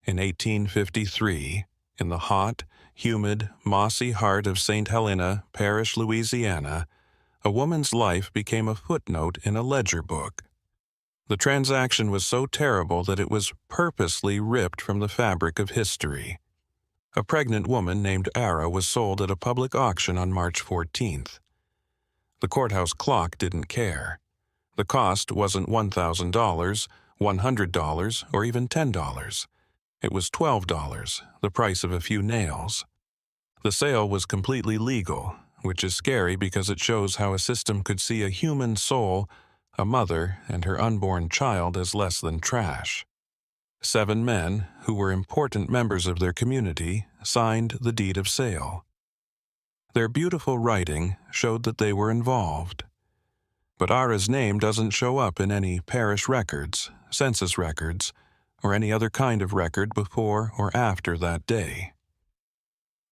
In 1853, in the hot, humid, mossy heart of St. Helena Parish, Louisiana, a woman's life became a footnote in a ledger book. The transaction was so terrible that it was purposely ripped from the fabric of history. A pregnant woman named Ara was sold at a public auction on March 14th. The courthouse clock didn't care. The cost wasn't $1,000, $100, or even $10. It was $12, the price of a few nails. The sale was completely legal, which is scary because it shows how a system could see a human soul, a mother, and her unborn child as less than trash. 7 men, who were important members of their community, signed the deed of sale. Their beautiful writing showed that they were involved. But Ara's name doesn't show up in any parish records, census records, or any other kind of record before or after that day.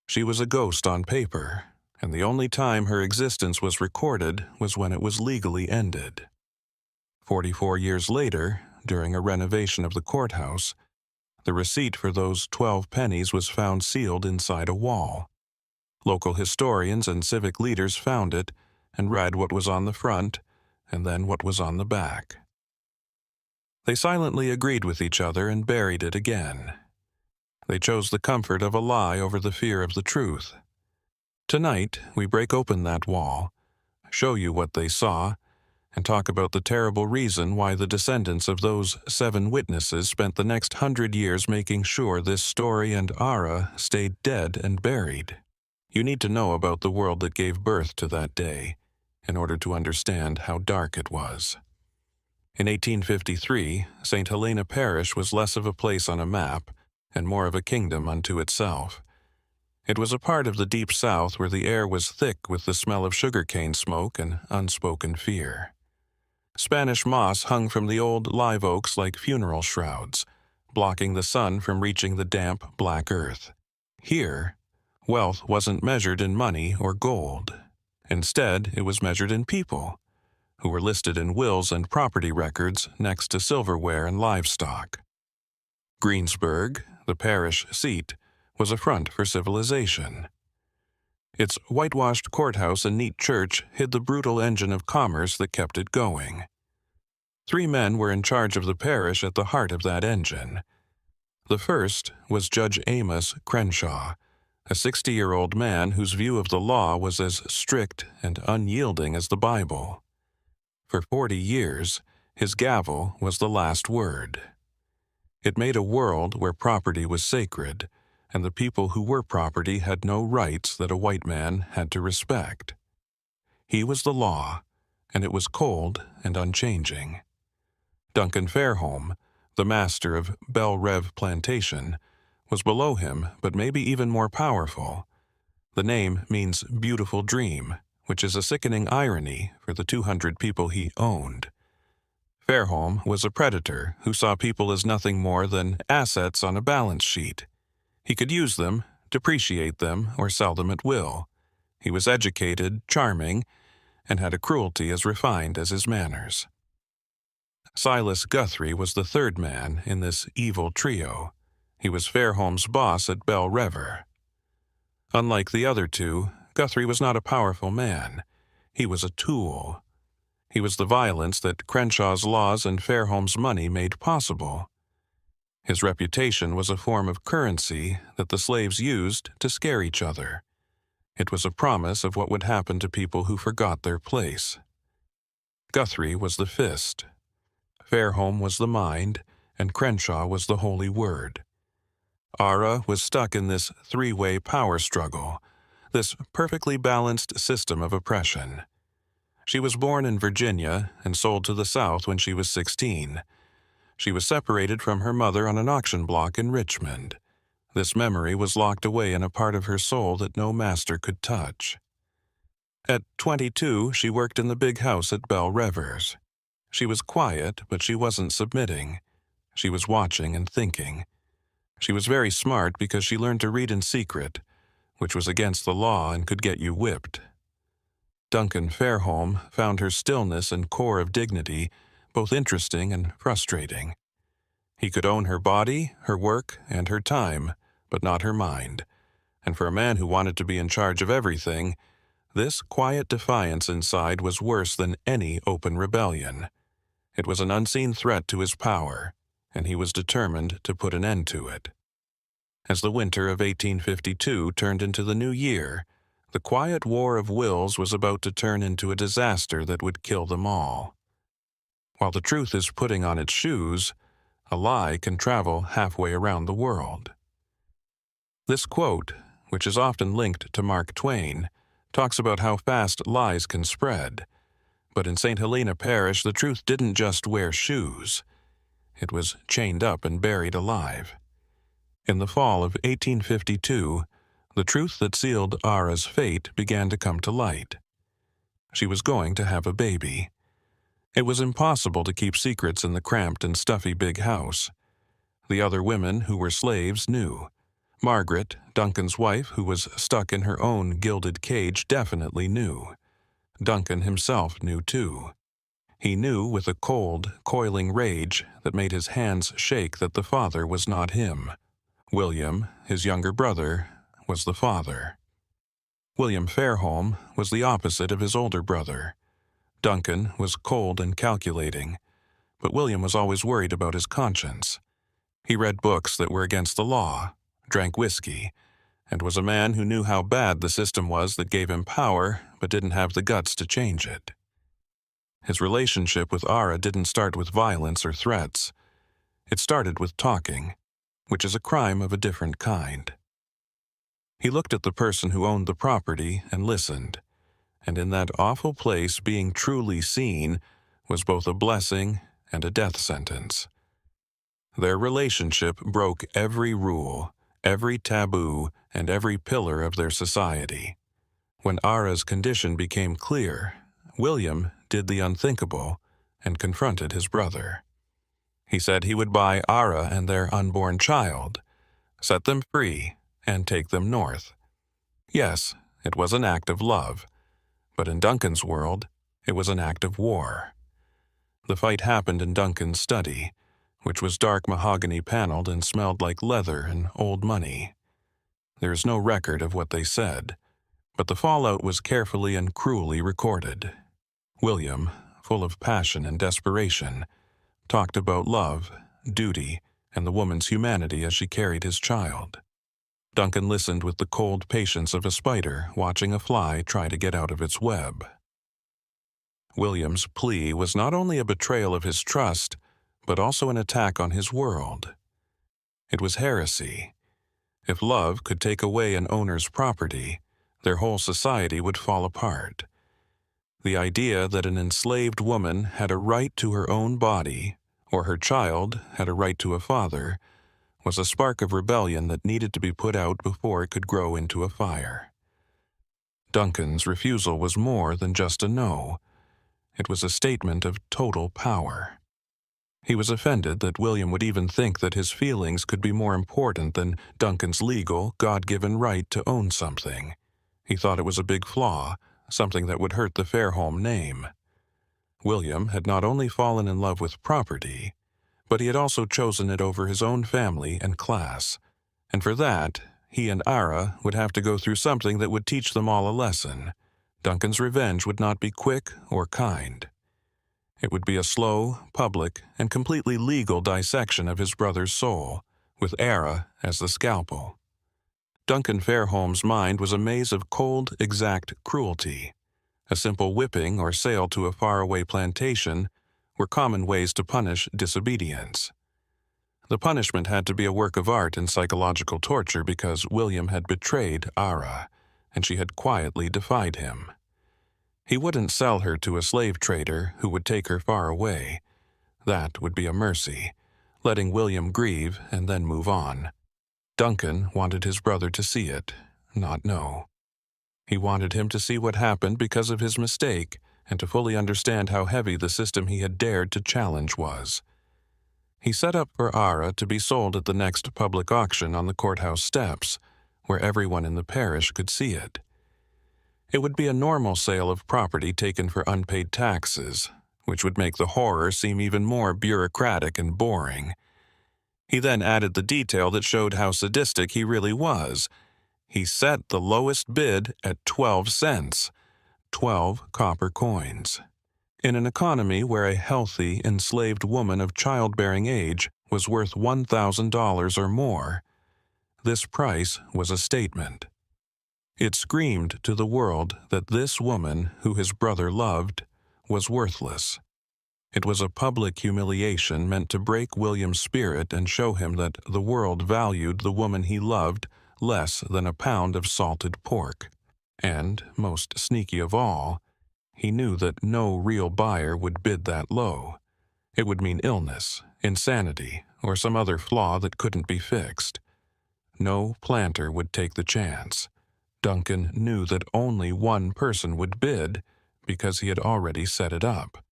She was a ghost on paper, and the only time her existence was recorded was when it was legally ended. 44 years later, during a renovation of the courthouse, the receipt for those 12 pennies was found sealed inside a wall. Local historians and civic leaders found it and read what was on the front and then what was on the back. They silently agreed with each other and buried it again. They chose the comfort of a lie over the fear of the truth. Tonight, we break open that wall, show you what they saw, and talk about the terrible reason why the descendants of those 7 witnesses spent the next 100 years making sure this story and Ara stayed dead and buried. You need to know about the world that gave birth to that day in order to understand how dark it was. In 1853, St. Helena Parish was less of a place on a map and more of a kingdom unto itself. It was a part of the Deep South where the air was thick with the smell of sugarcane smoke and unspoken fear. Spanish moss hung from the old live oaks like funeral shrouds, blocking the sun from reaching the damp, black earth. Here, wealth wasn't measured in money or gold. Instead, it was measured in people, who were listed in wills and property records next to silverware and livestock. Greensburg, the parish seat, was a front for civilization. Its whitewashed courthouse and neat church hid the brutal engine of commerce that kept it going. 3 men were in charge of the parish at the heart of that engine. The first was Judge Amos Crenshaw, a 60-year-old man whose view of the law was as strict and unyielding as the Bible. For 40 years, his gavel was the last word. It made a world where property was sacred, and the people who were property had no rights that a white man had to respect. He was the law, and it was cold and unchanging. Duncan Fairholme, the master of Belle Reve Plantation, was below him, but maybe even more powerful. The name means beautiful dream, which is a sickening irony for the 200 people he owned. Fairholme was a predator who saw people as nothing more than assets on a balance sheet. He could use them, depreciate them, or sell them at will. He was educated, charming, and had a cruelty as refined as his manners. Silas Guthrie was the 3rd man in this evil trio. He was Fairholme's boss at Belle Reve. Unlike the other 2, Guthrie was not a powerful man. He was a tool. He was the violence that Crenshaw's laws and Fairholme's money made possible. His reputation was a form of currency that the slaves used to scare each other. It was a promise of what would happen to people who forgot their place. Guthrie was the fist. Fairholme was the mind, and Crenshaw was the holy word. Ara was stuck in this 3-way power struggle, this perfectly balanced system of oppression. She was born in Virginia and sold to the South when she was 16. She was separated from her mother on an auction block in Richmond. This memory was locked away in a part of her soul that no master could touch. At 22, she worked in the big house at Belle Reve. She was quiet, but she wasn't submitting. She was watching and thinking. She was very smart because she learned to read in secret, which was against the law and could get you whipped. Duncan Fairholme found her stillness and core of dignity both interesting and frustrating. He could own her body, her work, and her time, but not her mind. And for a man who wanted to be in charge of everything, this quiet defiance inside was worse than any open rebellion. It was an unseen threat to his power, and he was determined to put an end to it. As the winter of 1852 turned into the new year, the quiet war of wills was about to turn into a disaster that would kill them all. While the truth is putting on its shoes, a lie can travel halfway around the world. This quote, which is often linked to Mark Twain, talks about how fast lies can spread. But in St. Helena Parish, the truth didn't just wear shoes. It was chained up and buried alive. In the fall of 1852, the truth that sealed Ara's fate began to come to light. She was going to have a baby. It was impossible to keep secrets in the cramped and stuffy big house. The other women who were slaves knew. Margaret, Duncan's wife, who was stuck in her own gilded cage, definitely knew. Duncan himself knew too. He knew with a cold, coiling rage that made his hands shake that the father was not him. William, his younger brother, was the father. William Fairholme was the opposite of his older brother. Duncan was cold and calculating, but William was always worried about his conscience. He read books that were against the law, drank whiskey, and was a man who knew how bad the system was that gave him power but didn't have the guts to change it. His relationship with Ara didn't start with violence or threats. It started with talking, which is a crime of a different kind. He looked at the person who owned the property and listened, and in that awful place being truly seen was both a blessing and a death sentence. Their relationship broke every rule, every taboo, and every pillar of their society. When Ara's condition became clear, William did the unthinkable and confronted his brother. He said he would buy Ara and their unborn child, set them free, and take them north. Yes, it was an act of love, but in Duncan's world, it was an act of war. The fight happened in Duncan's study, which was dark mahogany paneled and smelled like leather and old money. There is no record of what they said, but the fallout was carefully and cruelly recorded. William, full of passion and desperation, talked about love, duty, and the woman's humanity as she carried his child. Duncan listened with the cold patience of a spider watching a fly try to get out of its web. William's plea was not only a betrayal of his trust, but also an attack on his world. It was heresy. If love could take away an owner's property, their whole society would fall apart. The idea that an enslaved woman had a right to her own body, or her child had a right to a father, was a spark of rebellion that needed to be put out before it could grow into a fire. Duncan's refusal was more than just a no. It was a statement of total power. He was offended that William would even think that his feelings could be more important than Duncan's legal, God-given right to own something. He thought it was a big flaw, something that would hurt the Fairholme name. William had not only fallen in love with property, but he had also chosen it over his own family and class, and for that, he and Ara would have to go through something that would teach them all a lesson. Duncan's revenge would not be quick or kind. It would be a slow, public, and completely legal dissection of his brother's soul, with Ara as the scalpel. Duncan Fairholme's mind was a maze of cold, exact cruelty. A simple whipping or sale to a faraway plantation were common ways to punish disobedience. The punishment had to be a work of art and psychological torture because William had betrayed Ara, and she had quietly defied him. He wouldn't sell her to a slave trader who would take her far away. That would be a mercy, letting William grieve and then move on. Duncan wanted his brother to see it, not know. He wanted him to see what happened because of his mistake and to fully understand how heavy the system he had dared to challenge was. He set up for Ara to be sold at the next public auction on the courthouse steps, where everyone in the parish could see it. It would be a normal sale of property taken for unpaid taxes, which would make the horror seem even more bureaucratic and boring. He then added the detail that showed how sadistic he really was. He set the lowest bid at 12 cents, 12 copper coins. In an economy where a healthy, enslaved woman of childbearing age was worth $1,000 or more, this price was a statement. It screamed to the world that this woman, who his brother loved, was worthless. It was a public humiliation meant to break William's spirit and show him that the world valued the woman he loved less than a pound of salted pork. And, most sneaky of all, he knew that no real buyer would bid that low. It would mean illness, insanity, or some other flaw that couldn't be fixed. No planter would take the chance. Duncan knew that only one person would bid because he had already set it up.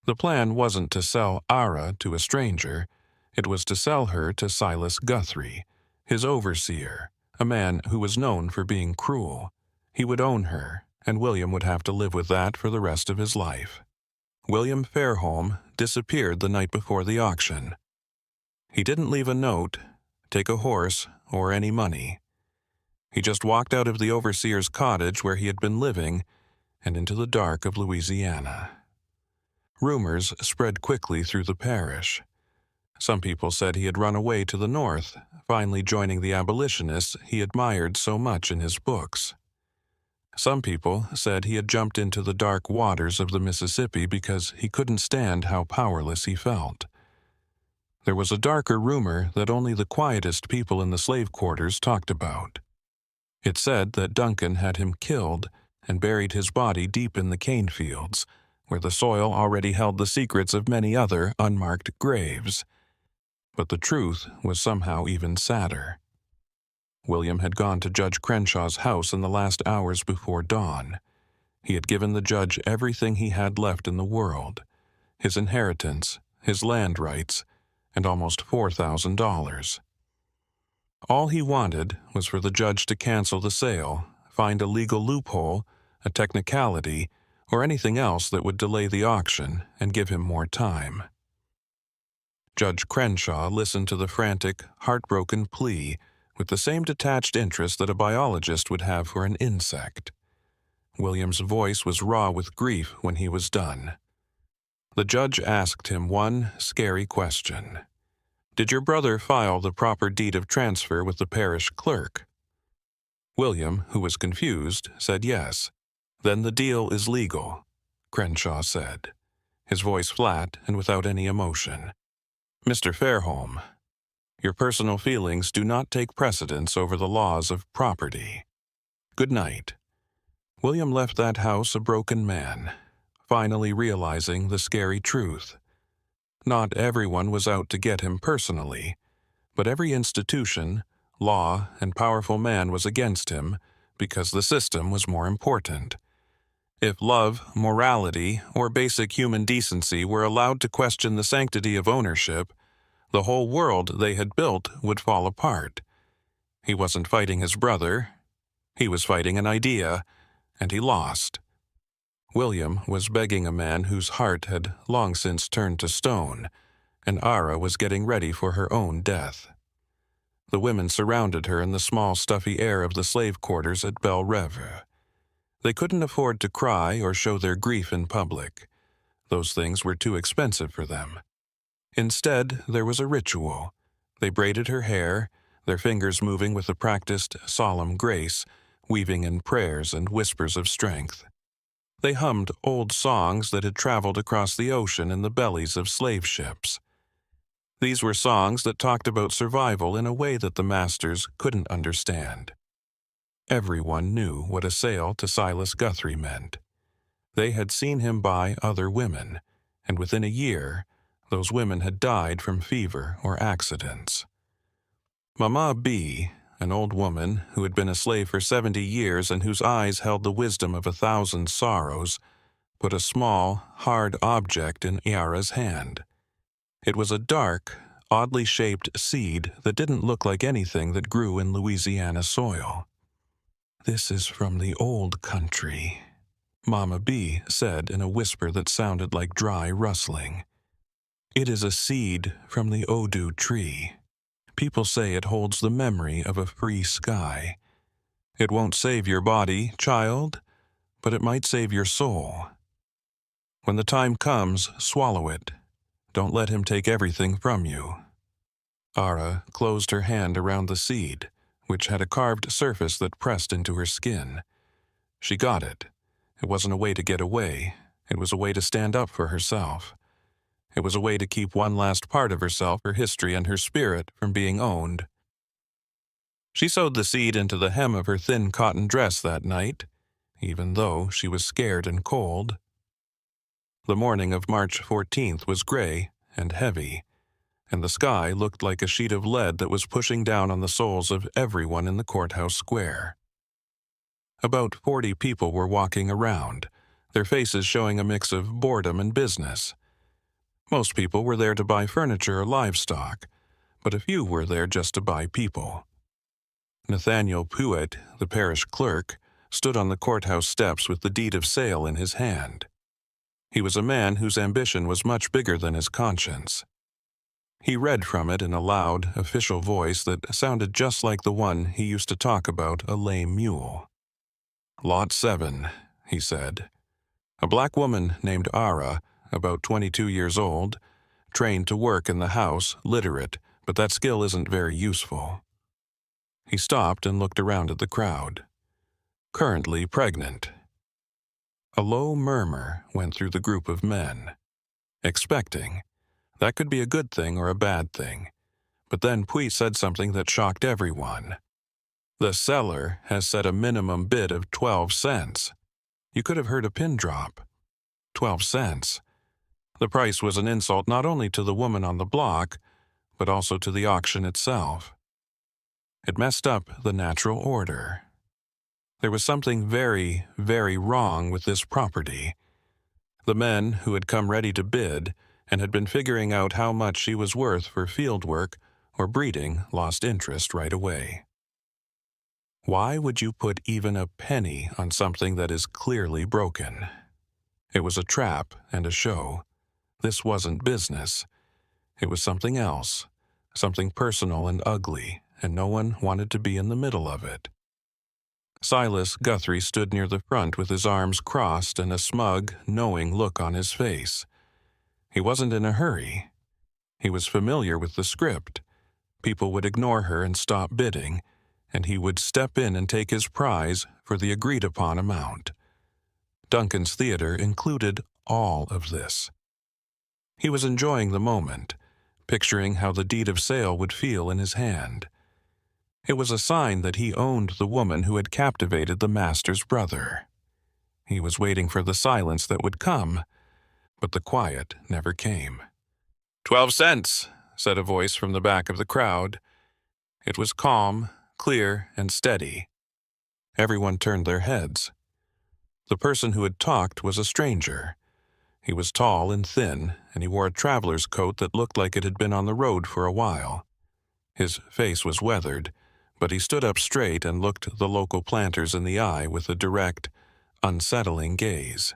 The plan wasn't to sell Ara to a stranger. It was to sell her to Silas Guthrie, his overseer, a man who was known for being cruel. He would own her, and William would have to live with that for the rest of his life. William Fairholme disappeared the night before the auction. He didn't leave a note, take a horse, or any money. He just walked out of the overseer's cottage where he had been living and into the dark of Louisiana. Rumors spread quickly through the parish. Some people said he had run away to the north, finally joining the abolitionists he admired so much in his books. Some people said he had jumped into the dark waters of the Mississippi because he couldn't stand how powerless he felt. There was a darker rumor that only the quietest people in the slave quarters talked about. It said that Duncan had him killed and buried his body deep in the cane fields, where the soil already held the secrets of many other unmarked graves. But the truth was somehow even sadder. William had gone to Judge Crenshaw's house in the last hours before dawn. He had given the judge everything he had left in the world, his inheritance, his land rights, and almost $4,000. All he wanted was for the judge to cancel the sale, find a legal loophole, a technicality, or anything else that would delay the auction and give him more time. Judge Crenshaw listened to the frantic, heartbroken plea with the same detached interest that a biologist would have for an insect. William's voice was raw with grief when he was done. The judge asked him one scary question. "Did your brother file the proper deed of transfer with the parish clerk?" William, who was confused, said yes. "Then the deal is legal," Crenshaw said, his voice flat and without any emotion. "Mr. Fairholme, your personal feelings do not take precedence over the laws of property. Good night." William left that house a broken man, finally realizing the scary truth. Not everyone was out to get him personally, but every institution, law, and powerful man was against him because the system was more important. If love, morality, or basic human decency were allowed to question the sanctity of ownership, the whole world they had built would fall apart. He wasn't fighting his brother. He was fighting an idea, and he lost. William was begging a man whose heart had long since turned to stone, and Ara was getting ready for her own death. The women surrounded her in the small, stuffy air of the slave quarters at Belle Reve. They couldn't afford to cry or show their grief in public. Those things were too expensive for them. Instead, there was a ritual. They braided her hair, their fingers moving with a practiced, solemn grace, weaving in prayers and whispers of strength. They hummed old songs that had traveled across the ocean in the bellies of slave ships. These were songs that talked about survival in a way that the masters couldn't understand. Everyone knew what a sale to Silas Guthrie meant. They had seen him buy other women, and within a year, those women had died from fever or accidents. Mama B, an old woman who had been a slave for 70 years and whose eyes held the wisdom of 1,000 sorrows, put a small, hard object in Ara's hand. It was a dark, oddly shaped seed that didn't look like anything that grew in Louisiana soil. "This is from the old country," Mama B said in a whisper that sounded like dry rustling. It is a seed from the Odu tree. People say it holds the memory of a free sky. It won't save your body, child, but it might save your soul. When the time comes, swallow it. Don't let him take everything from you." Ara closed her hand around the seed, which had a carved surface that pressed into her skin. She got it. It wasn't a way to get away. It was a way to stand up for herself. It was a way to keep one last part of herself, her history, and her spirit from being owned. She sewed the seed into the hem of her thin cotton dress that night, even though she was scared and cold. The morning of March 14th was gray and heavy, and the sky looked like a sheet of lead that was pushing down on the souls of everyone in the courthouse square. About 40 people were walking around, their faces showing a mix of boredom and business. Most people were there to buy furniture or livestock, but a few were there just to buy people. Nathaniel Puett, the parish clerk, stood on the courthouse steps with the deed of sale in his hand. He was a man whose ambition was much bigger than his conscience. He read from it in a loud, official voice that sounded just like the one he used to talk about a lame mule. "Lot 7, he said. "A black woman named Ara, about 22 years old, trained to work in the house, literate, but that skill isn't very useful." He stopped and looked around at the crowd. "Currently pregnant." A low murmur went through the group of men. Expecting. That could be a good thing or a bad thing. But then Puy said something that shocked everyone. "The seller has set a minimum bid of 12 cents. You could have heard a pin drop. 12 cents. The price was an insult not only to the woman on the block, but also to the auction itself. It messed up the natural order. There was something very, very wrong with this property. The men who had come ready to bid and had been figuring out how much she was worth for field work or breeding lost interest right away. Why would you put even a penny on something that is clearly broken? It was a trap and a show. This wasn't business. It was something else, something personal and ugly, and no one wanted to be in the middle of it. Silas Guthrie stood near the front with his arms crossed and a smug, knowing look on his face. He wasn't in a hurry. He was familiar with the script. People would ignore her and stop bidding, and he would step in and take his prize for the agreed-upon amount. Duncan's theater included all of this. He was enjoying the moment, picturing how the deed of sale would feel in his hand. It was a sign that he owned the woman who had captivated the master's brother. He was waiting for the silence that would come, but the quiet never came. 12 cents, said a voice from the back of the crowd. It was calm, clear, and steady. Everyone turned their heads. The person who had talked was a stranger. He was tall and thin, and he wore a traveler's coat that looked like it had been on the road for a while. His face was weathered, but he stood up straight and looked the local planters in the eye with a direct, unsettling gaze.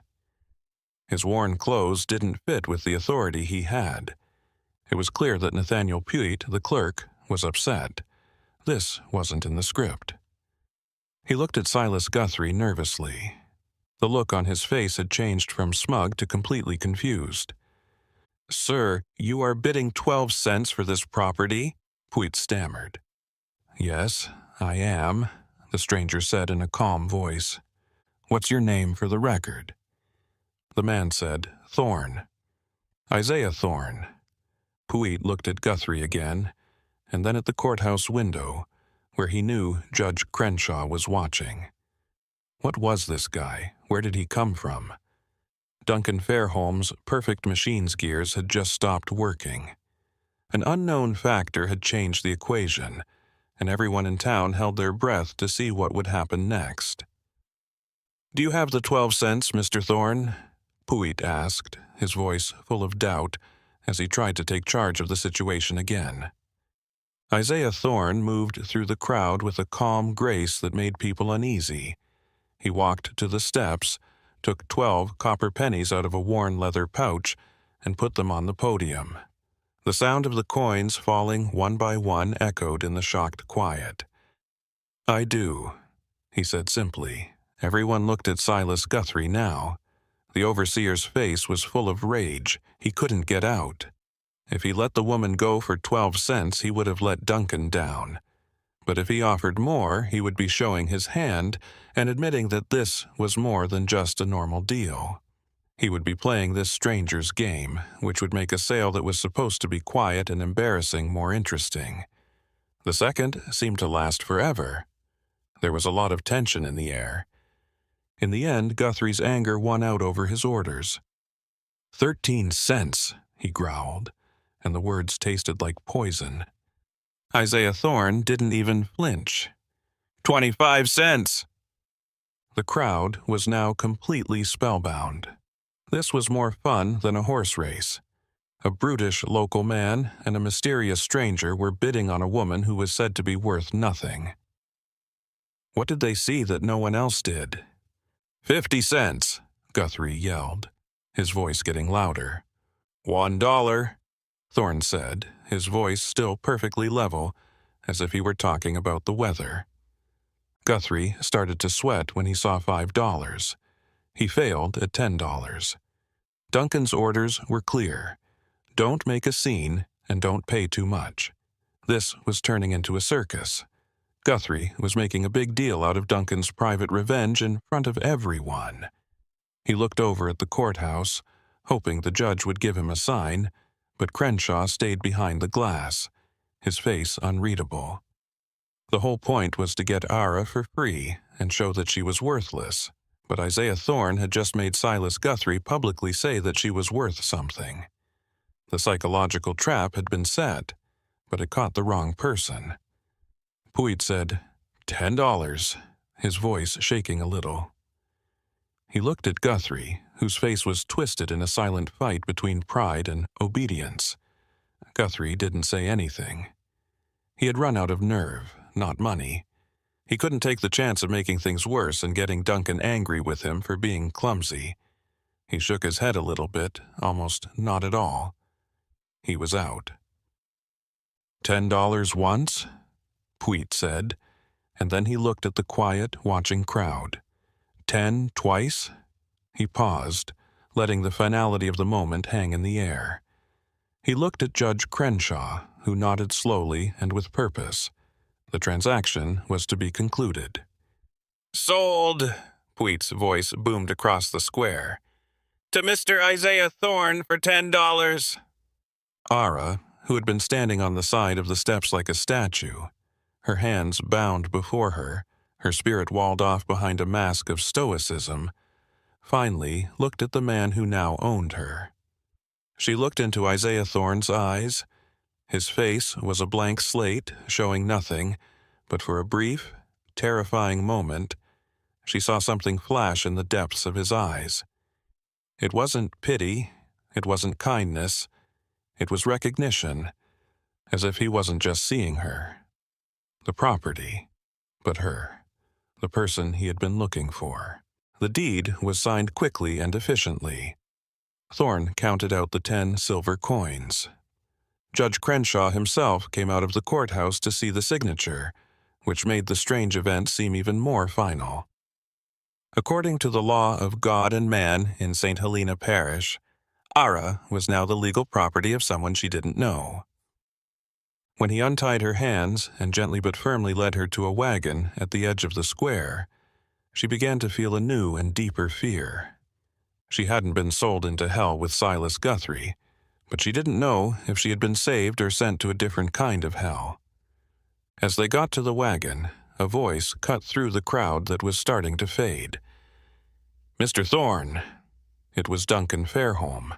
His worn clothes didn't fit with the authority he had. It was clear that Nathaniel Puett, the clerk, was upset. This wasn't in the script. He looked at Silas Guthrie nervously. The look on his face had changed from smug to completely confused. "Sir, you are bidding 12 cents for this property?" Puett stammered. "Yes, I am," the stranger said in a calm voice. "What's your name for the record?" The man said, "Thorne." "Isaiah Thorne." Puett looked at Guthrie again, and then at the courthouse window, where he knew Judge Crenshaw was watching. What was this guy? Where did he come from? Duncan Fairholm's Perfect Machines gears had just stopped working. An unknown factor had changed the equation, and everyone in town held their breath to see what would happen next. "Do you have the 12 cents, Mr. Thorne?" Puett asked, his voice full of doubt, as he tried to take charge of the situation again. Isaiah Thorne moved through the crowd with a calm grace that made people uneasy. He walked to the steps, took 12 copper pennies out of a worn leather pouch, and put them on the podium. The sound of the coins falling one by one echoed in the shocked quiet. "I do," he said simply. Everyone looked at Silas Guthrie now. The overseer's face was full of rage. He couldn't get out. If he let the woman go for 12 cents, he would have let Duncan down. But if he offered more, he would be showing his hand and admitting that this was more than just a normal deal. He would be playing this stranger's game, which would make a sale that was supposed to be quiet and embarrassing more interesting. The second seemed to last forever. There was a lot of tension in the air. In the end, Guthrie's anger won out over his orders. 13 cents, he growled, and the words tasted like poison. Isaiah Thorne didn't even flinch. 25 cents! The crowd was now completely spellbound. This was more fun than a horse race. A brutish local man and a mysterious stranger were bidding on a woman who was said to be worth nothing. What did they see that no one else did? 50 cents, Guthrie yelled, his voice getting louder. $1, Thorne said, his voice still perfectly level, as if he were talking about the weather. Guthrie started to sweat when he saw $5. He failed at $10. Duncan's orders were clear. Don't make a scene and don't pay too much. This was turning into a circus. Guthrie was making a big deal out of Duncan's private revenge in front of everyone. He looked over at the courthouse, hoping the judge would give him a sign, but Crenshaw stayed behind the glass, his face unreadable. The whole point was to get Ara for free and show that she was worthless, but Isaiah Thorne had just made Silas Guthrie publicly say that she was worth something. The psychological trap had been set, but it caught the wrong person. Puig said, $10, his voice shaking a little. He looked at Guthrie, whose face was twisted in a silent fight between pride and obedience. Guthrie didn't say anything. He had run out of nerve, not money. He couldn't take the chance of making things worse and getting Duncan angry with him for being clumsy. He shook his head a little bit, almost not at all. He was out. $10 once? Puig said, and then he looked at the quiet, watching crowd. 10 twice? He paused, letting the finality of the moment hang in the air. He looked at Judge Crenshaw, who nodded slowly and with purpose. The transaction was to be concluded. "Sold," Puig's voice boomed across the square. "To Mr. Isaiah Thorne for $10. Ara, who had been standing on the side of the steps like a statue, her hands bound before her, her spirit walled off behind a mask of stoicism, finally looked at the man who now owned her. She looked into Isaiah Thorne's eyes. His face was a blank slate, showing nothing, but for a brief, terrifying moment, she saw something flash in the depths of his eyes. It wasn't pity, it wasn't kindness, it was recognition, as if he wasn't just seeing her, the property, but her, the person he had been looking for. The deed was signed quickly and efficiently. Thorne counted out the 10 silver coins. Judge Crenshaw himself came out of the courthouse to see the signature, which made the strange event seem even more final. According to the law of God and man in St. Helena Parish, Ara was now the legal property of someone she didn't know. When he untied her hands and gently but firmly led her to a wagon at the edge of the square, she began to feel a new and deeper fear. She hadn't been sold into hell with Silas Guthrie, but she didn't know if she had been saved or sent to a different kind of hell. As they got to the wagon, a voice cut through the crowd that was starting to fade. "Mr. Thorne." It was Duncan Fairholme.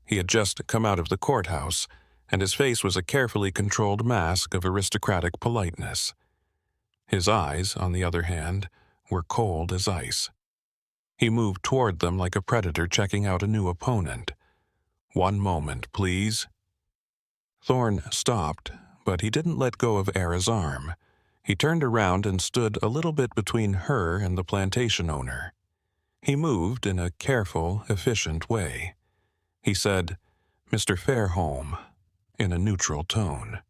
He had just come out of the courthouse, and his face was a carefully controlled mask of aristocratic politeness. His eyes, on the other hand, were cold as ice. He moved toward them like a predator checking out a new opponent. "One moment, please." Thorne stopped, but he didn't let go of Ara's arm. He turned around and stood a little bit between her and the plantation owner. He moved in a careful, efficient way. He said, "Mr. Fairholme." in a neutral tone.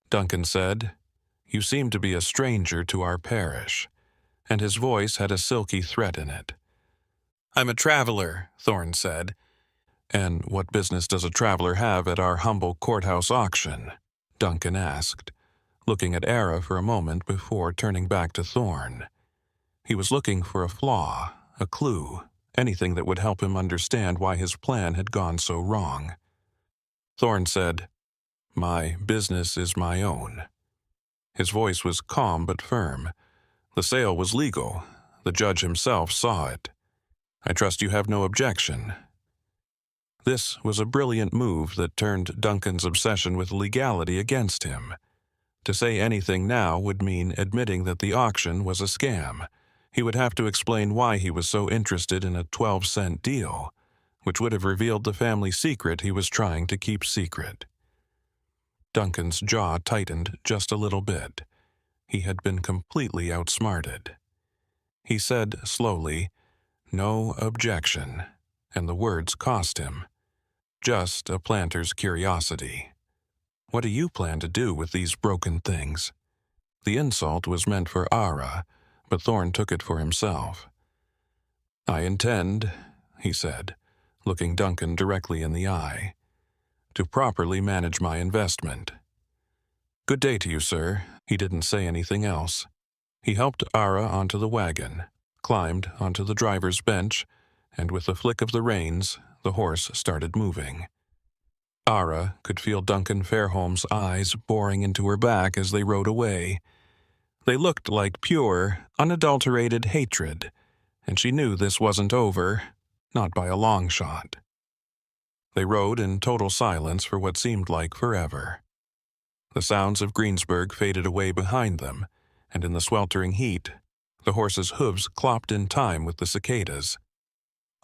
Duncan said, "You seem to be a stranger to our parish," and his voice had a silky threat in it. "I'm a traveler," Thorne said. "And what business does a traveler have at our humble courthouse auction?" Duncan asked, looking at Ara for a moment before turning back to Thorne. He was looking for a flaw, a clue, anything that would help him understand why his plan had gone so wrong. Thorne said, "My business is my own." His voice was calm but firm. The sale was legal. The judge himself saw it. "I trust you have no objection." This was a brilliant move that turned Duncan's obsession with legality against him. To say anything now would mean admitting that the auction was a scam. He would have to explain why he was so interested in a 12-cent deal, which would have revealed the family secret he was trying to keep secret. Duncan's jaw tightened just a little bit. He had been completely outsmarted. He said slowly, "No objection," and the words cost him. Just a planter's curiosity. "What do you plan to do with these broken things?" The insult was meant for Ara, but Thorne took it for himself. "I intend," he said, looking Duncan directly in the eye, "to properly manage my investment." "Good day to you, sir." He didn't say anything else. He helped Ara onto the wagon, climbed onto the driver's bench, and with a flick of the reins, the horse started moving. Ara could feel Duncan Fairholme's eyes boring into her back as they rode away. They looked like pure, unadulterated hatred, and she knew this wasn't over, not by a long shot. They rode in total silence for what seemed like forever. The sounds of Greensburg faded away behind them, and in the sweltering heat, the horse's hooves clopped in time with the cicadas.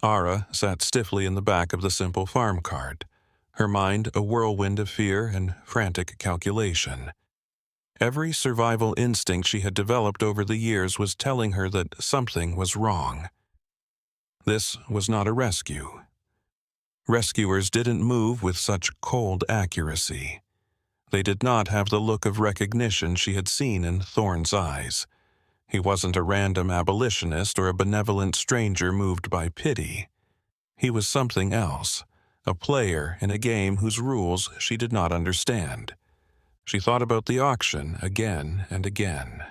Ara sat stiffly in the back of the simple farm cart, her mind a whirlwind of fear and frantic calculation. Every survival instinct she had developed over the years was telling her that something was wrong. This was not a rescue. Rescuers didn't move with such cold accuracy. They did not have the look of recognition she had seen in Thorne's eyes. He wasn't a random abolitionist or a benevolent stranger moved by pity. He was something else, a player in a game whose rules she did not understand. She thought about the auction again and again.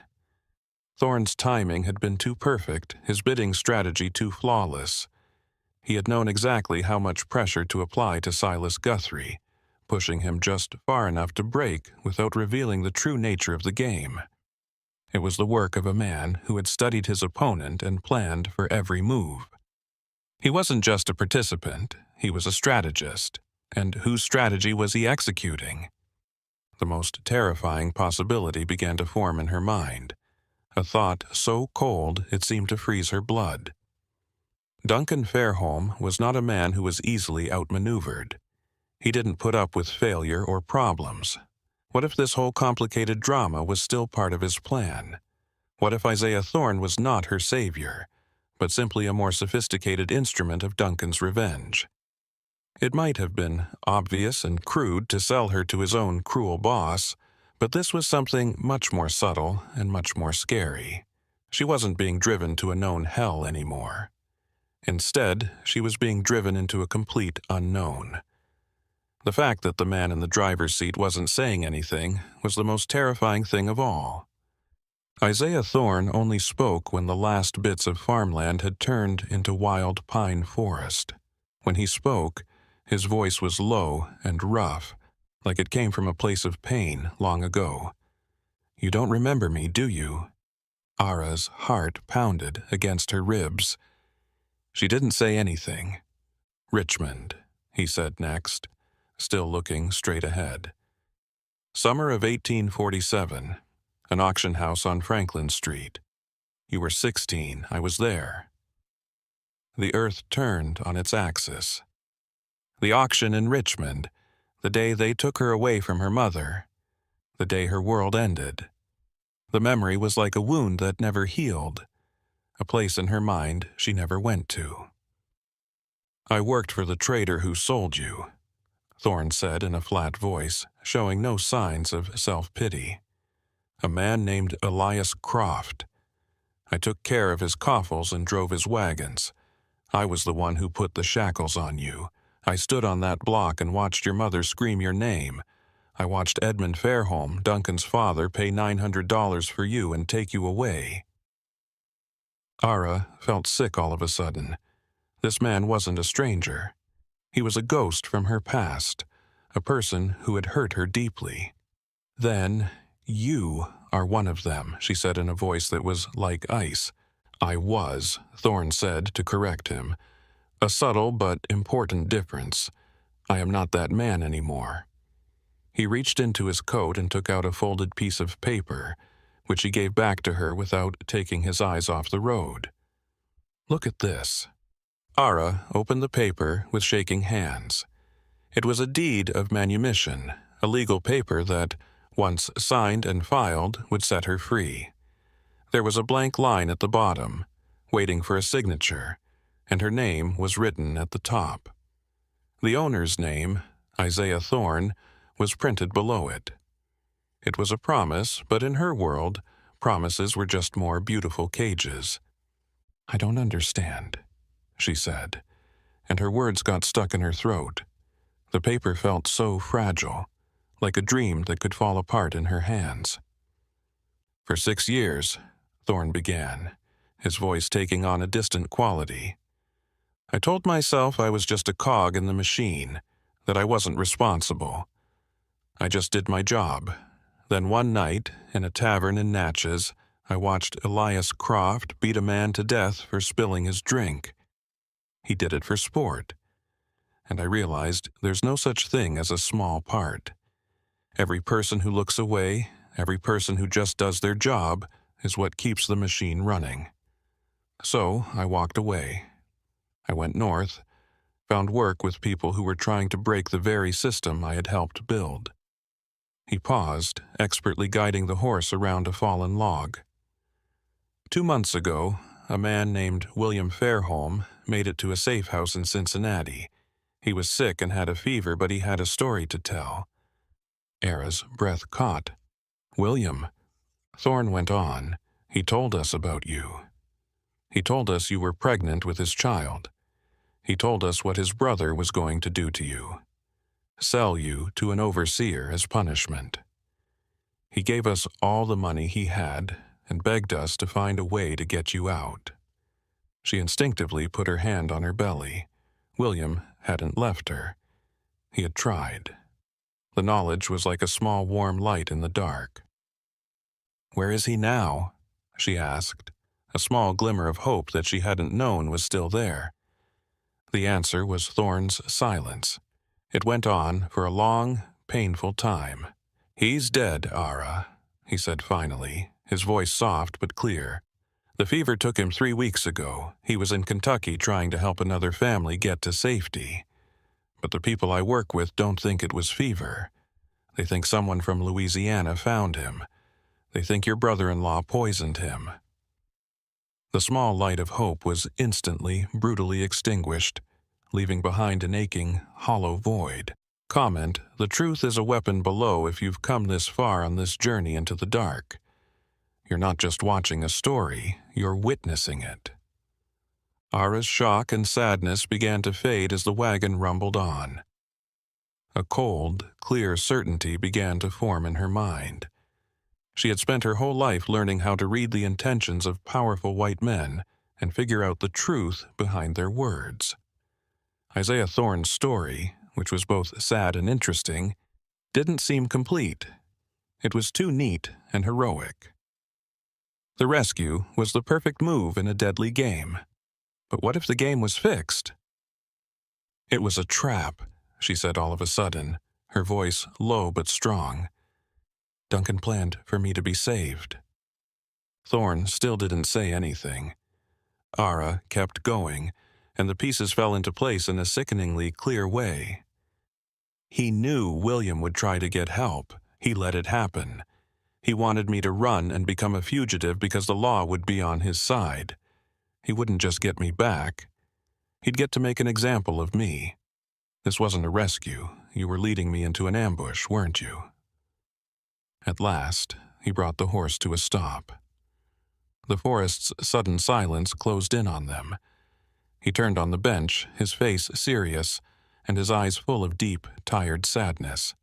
Thorne's timing had been too perfect, his bidding strategy too flawless. He had known exactly how much pressure to apply to Silas Guthrie, pushing him just far enough to break without revealing the true nature of the game. It was the work of a man who had studied his opponent and planned for every move. He wasn't just a participant, he was a strategist. And whose strategy was he executing? The most terrifying possibility began to form in her mind, a thought so cold it seemed to freeze her blood. Duncan Fairholme was not a man who was easily outmaneuvered. He didn't put up with failure or problems. What if this whole complicated drama was still part of his plan? What if Isaiah Thorne was not her savior, but simply a more sophisticated instrument of Duncan's revenge? It might have been obvious and crude to sell her to his own cruel boss, but this was something much more subtle and much more scary. She wasn't being driven to a known hell anymore. Instead, she was being driven into a complete unknown. The fact that the man in the driver's seat wasn't saying anything was the most terrifying thing of all. Isaiah Thorne only spoke when the last bits of farmland had turned into wild pine forest. When he spoke, his voice was low and rough, like it came from a place of pain long ago. "You don't remember me, do you?" Ara's heart pounded against her ribs. She didn't say anything. "Richmond," he said next, still looking straight ahead. "Summer of 1847, an auction house on Franklin Street. You were 16, I was there." The earth turned on its axis. The auction in Richmond, the day they took her away from her mother, the day her world ended. The memory was like a wound that never healed, a place in her mind she never went to. "I worked for the trader who sold you." Thorne said in a flat voice, showing no signs of self-pity. "A man named Elias Croft. I took care of his coffles and drove his wagons. I was the one who put the shackles on you. I stood on that block and watched your mother scream your name. I watched Edmund Fairholm, Duncan's father, pay $900 for you and take you away." Ara felt sick all of a sudden. This man wasn't a stranger. He was a ghost from her past, a person who had hurt her deeply. "Then, you are one of them," she said in a voice that was like ice. "I was," Thorne said to correct him. "A subtle but important difference. I am not that man anymore." He reached into his coat and took out a folded piece of paper, which he gave back to her without taking his eyes off the road. "Look at this." Ara opened the paper with shaking hands. It was a deed of manumission, a legal paper that, once signed and filed, would set her free. There was a blank line at the bottom, waiting for a signature, and her name was written at the top. The owner's name, Isaiah Thorne, was printed below it. It was a promise, but in her world, promises were just more beautiful cages. "I don't understand," she said, and her words got stuck in her throat. The paper felt so fragile, like a dream that could fall apart in her hands. "For 6 years, Thorne began, his voice taking on a distant quality. "I told myself I was just a cog in the machine, that I wasn't responsible. I just did my job. Then one night, in a tavern in Natchez, I watched Elias Croft beat a man to death for spilling his drink. He did it for sport. And I realized there's no such thing as a small part. Every person who looks away, every person who just does their job, is what keeps the machine running. So I walked away. I went north, found work with people who were trying to break the very system I had helped build." He paused, expertly guiding the horse around a fallen log. 2 months ago, a man named William Fairholm made it to a safe house in Cincinnati. He was sick and had a fever, but he had a story to tell. Ara's breath caught. "William," Thorne went on, "he told us about you. He told us you were pregnant with his child. He told us what his brother was going to do to you. Sell you to an overseer as punishment. He gave us all the money he had and begged us to find a way to get you out." She instinctively put her hand on her belly. William hadn't left her. He had tried. The knowledge was like a small warm light in the dark. "Where is he now?" she asked. A small glimmer of hope that she hadn't known was still there. The answer was Thorne's silence. It went on for a long, painful time. "He's dead, Ara," he said finally, his voice soft but clear. "The fever took him 3 weeks ago. He was in Kentucky trying to help another family get to safety. But the people I work with don't think it was fever. They think someone from Louisiana found him. They think your brother-in-law poisoned him." The small light of hope was instantly, brutally extinguished, leaving behind an aching, hollow void. Comment, "The truth is a weapon below if you've come this far on this journey into the dark. You're not just watching a story, you're witnessing it." Ara's shock and sadness began to fade as the wagon rumbled on. A cold, clear certainty began to form in her mind. She had spent her whole life learning how to read the intentions of powerful white men and figure out the truth behind their words. Isaiah Thorne's story, which was both sad and interesting, didn't seem complete. It was too neat and heroic. The rescue was the perfect move in a deadly game. But what if the game was fixed? "It was a trap," she said all of a sudden, her voice low but strong. "Duncan planned for me to be saved." Thorne still didn't say anything. Ara kept going, and the pieces fell into place in a sickeningly clear way. "He knew William would try to get help. He let it happen. He wanted me to run and become a fugitive because the law would be on his side. He wouldn't just get me back. He'd get to make an example of me. This wasn't a rescue. you were leading me into an ambush, weren't you?" At last, he brought the horse to a stop. The forest's sudden silence closed in on them. He turned on the bench, his face serious, and his eyes full of deep, tired sadness.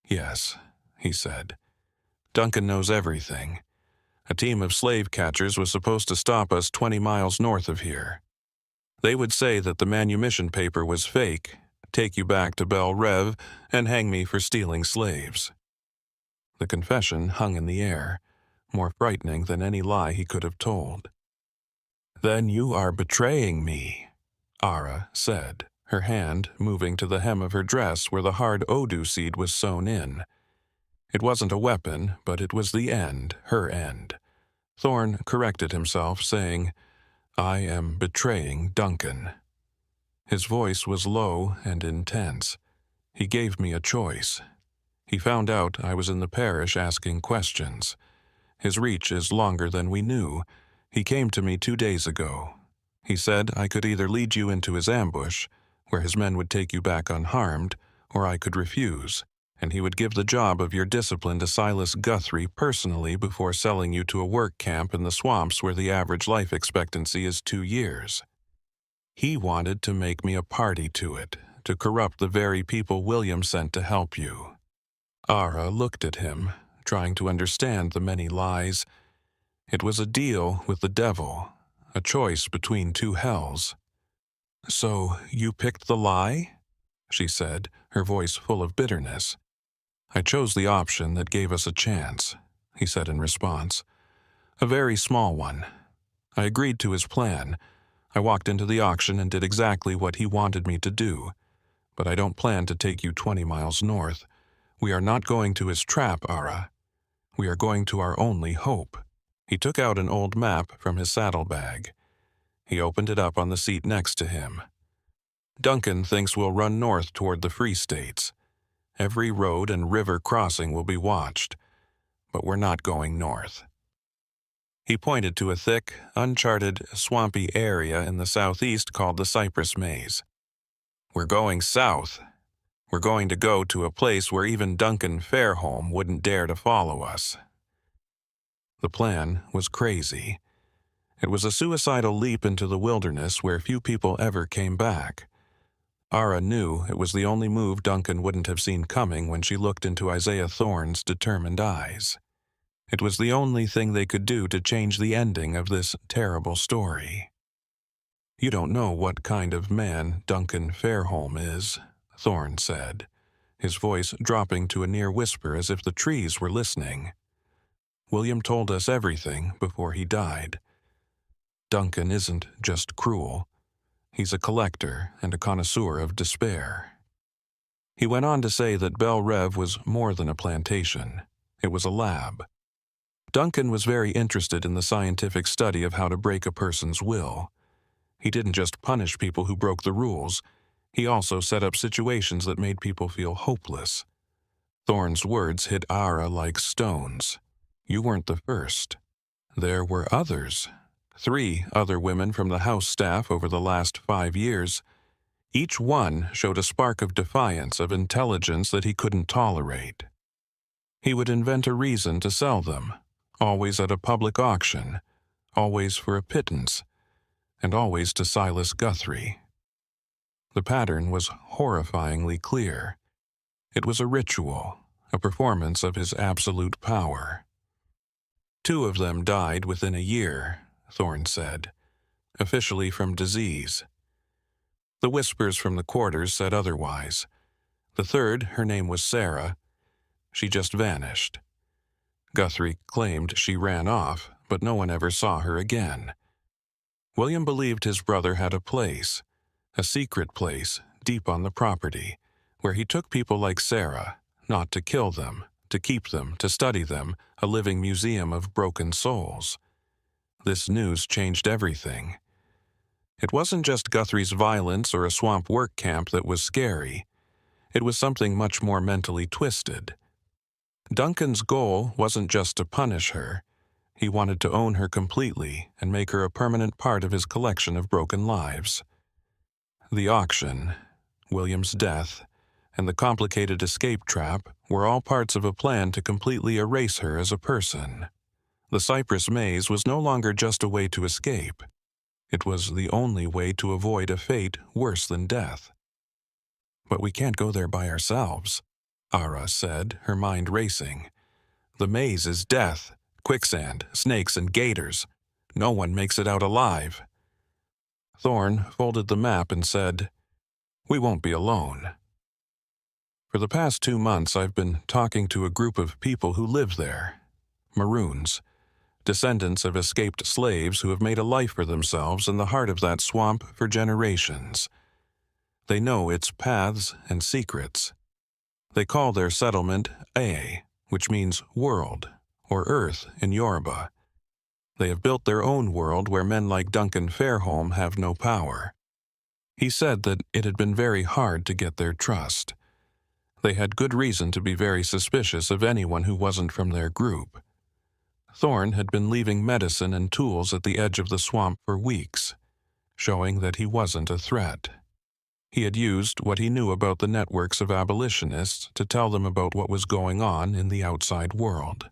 "Yes," he said. "Duncan knows everything. A team of slave catchers was supposed to stop us 20 miles north of here. They would say that the manumission paper was fake, take you back to Belle Reve, and hang me for stealing slaves." The confession hung in the air, more frightening than any lie he could have told. "Then you are betraying me," Ara said, her hand moving to the hem of her dress where the hard Odu seed was sewn in. It wasn't a weapon, but it was the end, her end. Thorn corrected himself, saying, "I am betraying Duncan." His voice was low and intense. "He gave me a choice. He found out I was in the parish asking questions. His reach is longer than we knew. He came to me 2 days ago. He said I could either lead you into his ambush, where his men would take you back unharmed, or I could refuse, and he would give the job of your discipline to Silas Guthrie personally before selling you to a work camp in the swamps where the average life expectancy is 2 years. He wanted to make me a party to it, to corrupt the very people William sent to help you." Ara looked at him, trying to understand the many lies. It was a deal with the devil, a choice between 2 hells. "So you picked the lie?" she said, her voice full of bitterness. "I chose the option that gave us a chance," he said in response. "A very small one. I agreed to his plan. I walked into the auction and did exactly what he wanted me to do. But I don't plan to take you 20 miles north. We are not going to his trap, Ara. We are going to our only hope." He took out an old map from his saddlebag. He opened it up on the seat next to him. "Duncan thinks we'll run north toward the Free States. Every road and river crossing will be watched, but we're not going north." He pointed to a thick, uncharted, swampy area in the southeast called the Cypress Maze. "We're going south. We're going to go to a place where even Duncan Fairholme wouldn't dare to follow us." The plan was crazy. It was a suicidal leap into the wilderness where few people ever came back. Ara knew it was the only move Duncan wouldn't have seen coming when she looked into Isaiah Thorne's determined eyes. It was the only thing they could do to change the ending of this terrible story. "You don't know what kind of man Duncan Fairholme is," Thorne said, his voice dropping to a near whisper as if the trees were listening. "William told us everything before he died. Duncan isn't just cruel. He's a collector and a connoisseur of despair." He went on to say that Belle Reve was more than a plantation. It was a lab. Duncan was very interested in the scientific study of how to break a person's will. He didn't just punish people who broke the rules. He also set up situations that made people feel hopeless. Thorne's words hit Ara like stones. "You weren't the first. There were others. 3 other women from the house staff over the last 5 years. Each one showed a spark of defiance, of intelligence that he couldn't tolerate. He would invent a reason to sell them, always at a public auction, always for a pittance, and always to Silas Guthrie." The pattern was horrifyingly clear. It was a ritual, a performance of his absolute power. 2 of them died within a year, Thorne said, officially from disease. The whispers from the quarters said otherwise. The 3rd, her name was Sarah. She just vanished. Guthrie claimed she ran off, but no one ever saw her again. William believed his brother had a place, a secret place deep on the property, where he took people like Sarah, not to kill them, to keep them, to study them, a living museum of broken souls. This news changed everything. It wasn't just Guthrie's violence or a swamp work camp that was scary. It was something much more mentally twisted. Duncan's goal wasn't just to punish her. He wanted to own her completely and make her a permanent part of his collection of broken lives. The auction, William's death, and the complicated escape trap were all parts of a plan to completely erase her as a person. The cypress maze was no longer just a way to escape. It was the only way to avoid a fate worse than death. "But we can't go there by ourselves," Ara said, her mind racing. "The maze is death, quicksand, snakes, and gators. No one makes it out alive." Thorn folded the map and said, "We won't be alone. For the past 2 months I've been talking to a group of people who live there. Maroons, descendants of escaped slaves who have made a life for themselves in the heart of that swamp for generations. They know its paths and secrets. They call their settlement A, which means world, or earth in Yoruba. They have built their own world where men like Duncan Fairholme have no power." He said that it had been very hard to get their trust. They had good reason to be very suspicious of anyone who wasn't from their group. Thorn had been leaving medicine and tools at the edge of the swamp for weeks, showing that he wasn't a threat. He had used what he knew about the networks of abolitionists to tell them about what was going on in the outside world.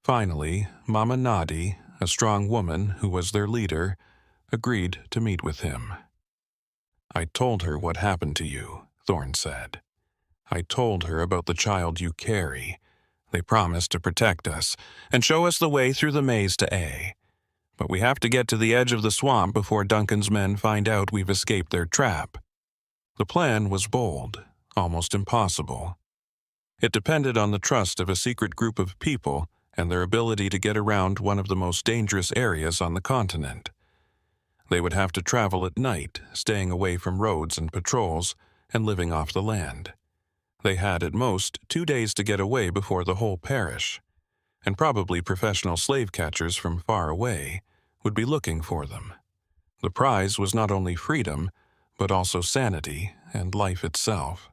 Finally, Mama Nadi, a strong woman who was their leader, agreed to meet with him. "I told her what happened to you," Thorn said. "I told her about the child you carry. They promised to protect us and show us the way through the maze to A. But we have to get to the edge of the swamp before Duncan's men find out we've escaped their trap." The plan was bold, almost impossible. It depended on the trust of a secret group of people and their ability to get around one of the most dangerous areas on the continent. They would have to travel at night, staying away from roads and patrols, and living off the land. They had at most 2 days to get away before the whole parish, and probably professional slave catchers from far away would be looking for them. The prize was not only freedom, but also sanity and life itself.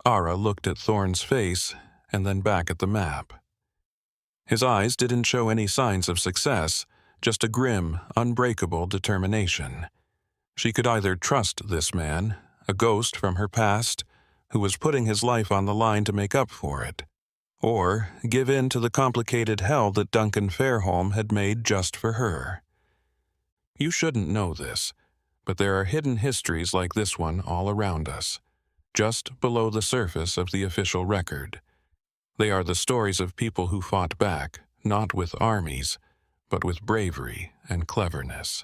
Ara looked at Thorn's face and then back at the map. His eyes didn't show any signs of success, just a grim, unbreakable determination. She could either trust this man, a ghost from her past, who was putting his life on the line to make up for it, or give in to the complicated hell that Duncan Fairholme had made just for her. You shouldn't know this, but there are hidden histories like this one all around us, just below the surface of the official record. They are the stories of people who fought back, not with armies, but with bravery and cleverness.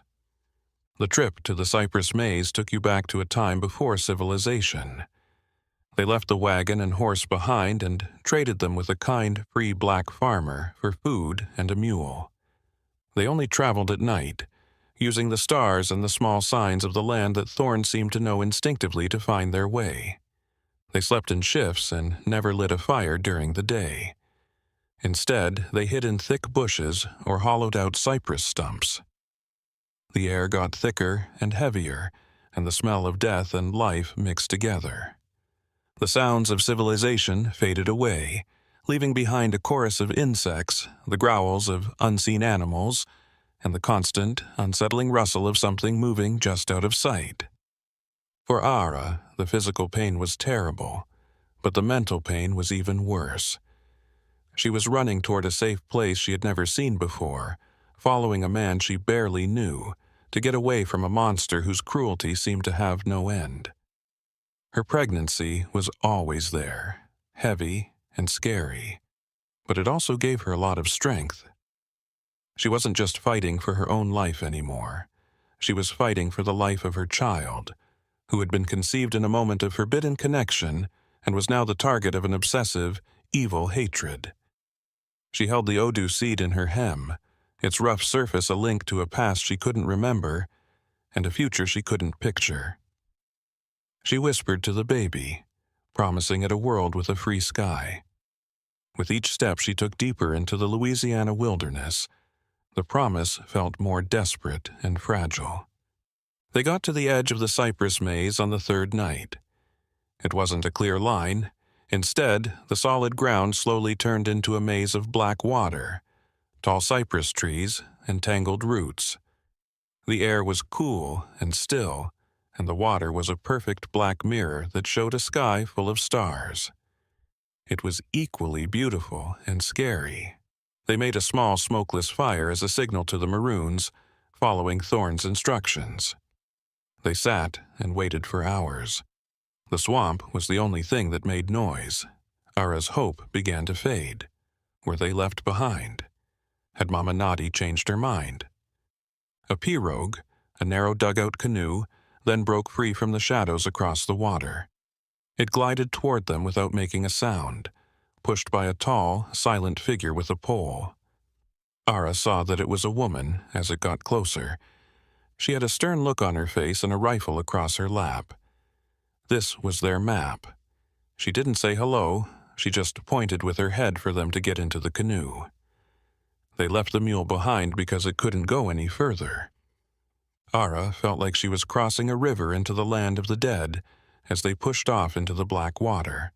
The trip to the Cypress Maze took you back to a time before civilization. They left the wagon and horse behind and traded them with a kind, free black farmer for food and a mule. They only traveled at night, using the stars and the small signs of the land that Thorn seemed to know instinctively to find their way. They slept in shifts and never lit a fire during the day. Instead, they hid in thick bushes or hollowed-out cypress stumps. The air got thicker and heavier, and the smell of death and life mixed together. The sounds of civilization faded away, leaving behind a chorus of insects, the growls of unseen animals, and the constant, unsettling rustle of something moving just out of sight. For Ara, the physical pain was terrible, but the mental pain was even worse. She was running toward a safe place she had never seen before, following a man she barely knew, to get away from a monster whose cruelty seemed to have no end. Her pregnancy was always there, heavy and scary, but it also gave her a lot of strength. She wasn't just fighting for her own life anymore. She was fighting for the life of her child, who had been conceived in a moment of forbidden connection and was now the target of an obsessive, evil hatred. She held the Odu seed in her hem, its rough surface a link to a past she couldn't remember and a future she couldn't picture. She whispered to the baby, promising it a world with a free sky. With each step she took deeper into the Louisiana wilderness, the promise felt more desperate and fragile. They got to the edge of the cypress maze on the 3rd night. It wasn't a clear line. Instead, the solid ground slowly turned into a maze of black water, tall cypress trees, and tangled roots. The air was cool and still, and the water was a perfect black mirror that showed a sky full of stars. It was equally beautiful and scary. They made a small smokeless fire as a signal to the Maroons, following Thorne's instructions. They sat and waited for hours. The swamp was the only thing that made noise. Ara's hope began to fade. Were they left behind? Had Mama Noddy changed her mind? A pirogue, a narrow dugout canoe, then broke free from the shadows across the water. It glided toward them without making a sound, pushed by a tall, silent figure with a pole. Ara saw that it was a woman as it got closer. She had a stern look on her face and a rifle across her lap. This was their map. She didn't say hello, she just pointed with her head for them to get into the canoe. They left the mule behind because it couldn't go any further. Ara felt like she was crossing a river into the land of the dead as they pushed off into the black water.